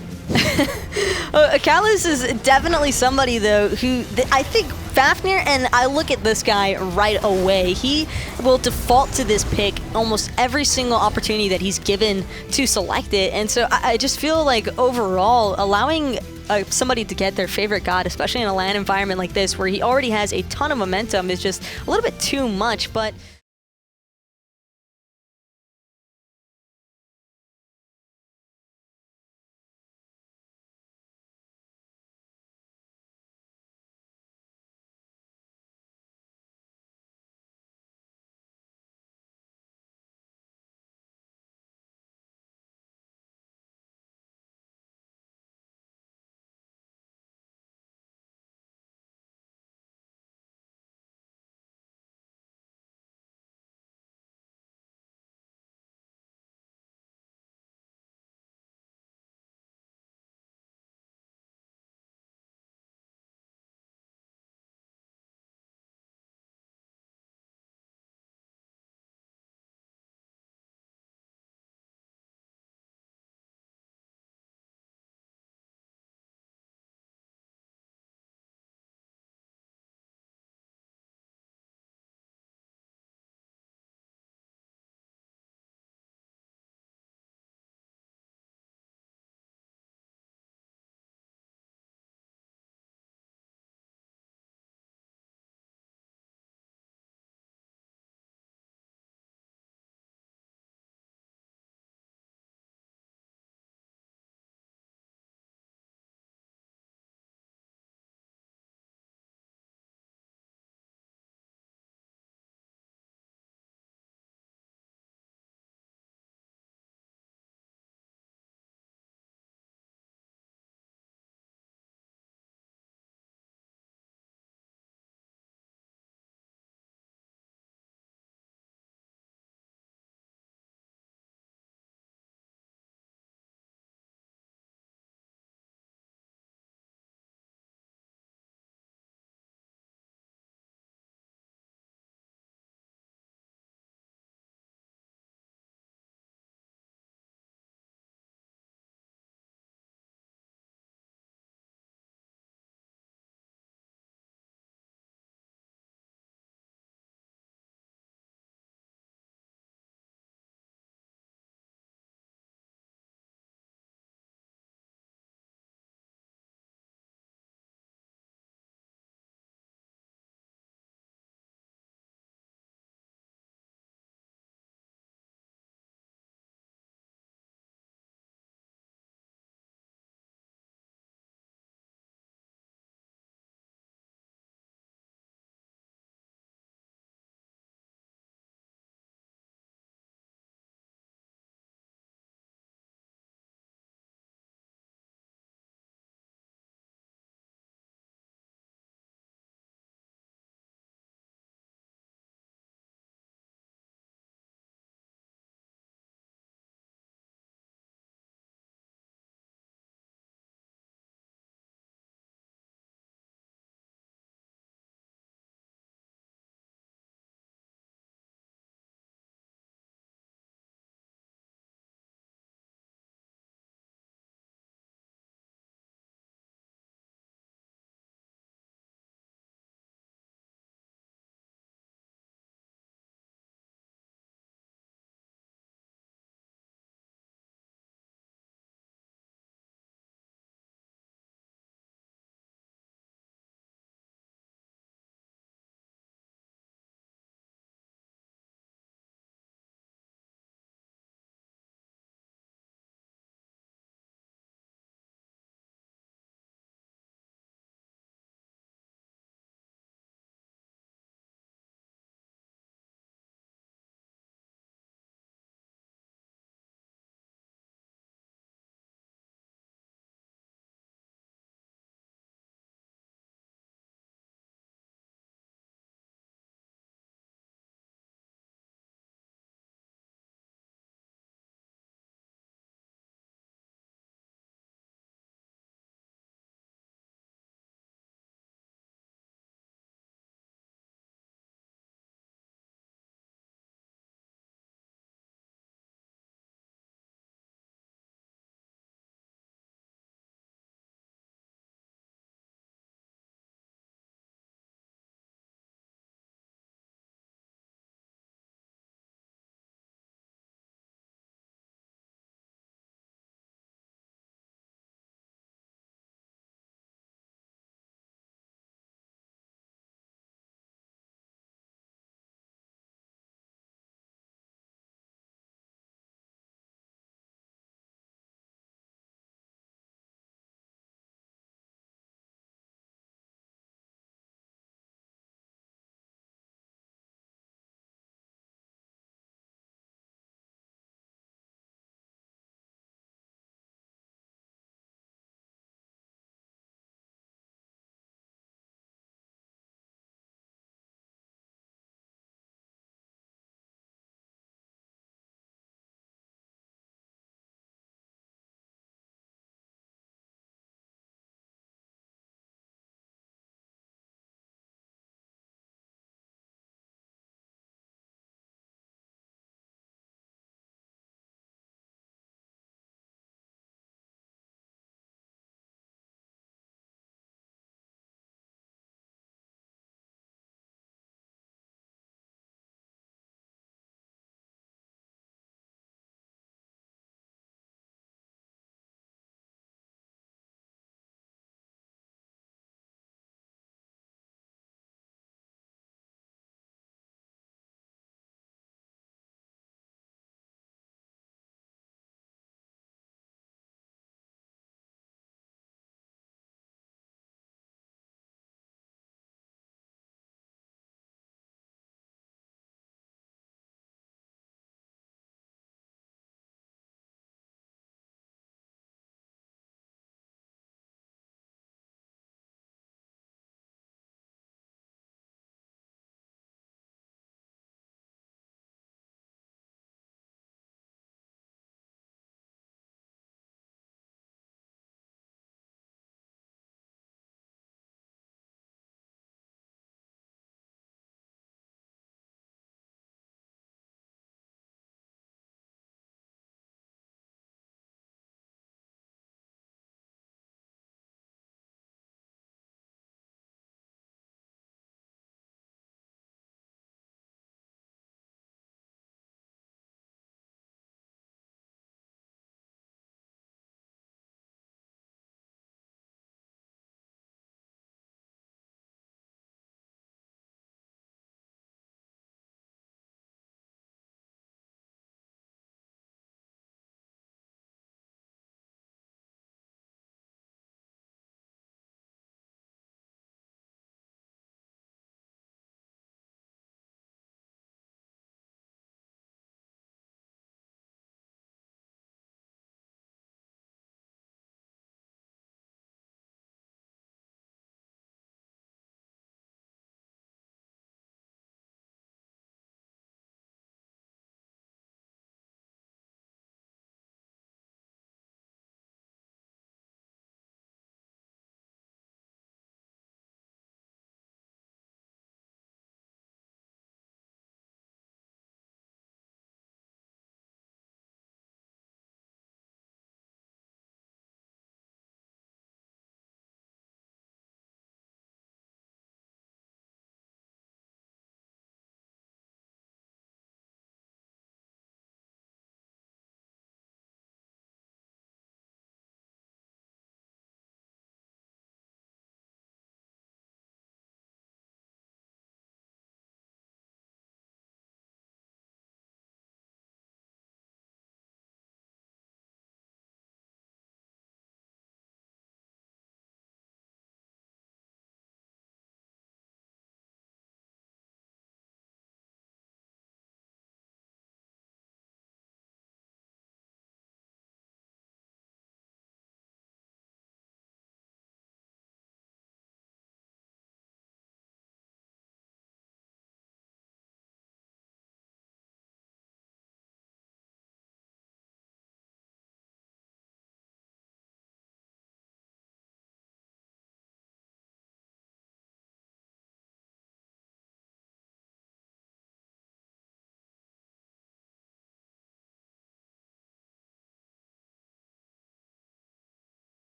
Callus is definitely somebody, though, who I think Fafnir, and I look at this guy right away. He will default to this pick almost every single opportunity that he's given to select it. And so I just feel like overall, allowing somebody to get their favorite god, especially in a LAN environment like this, where he already has a ton of momentum, is just a little bit too much. But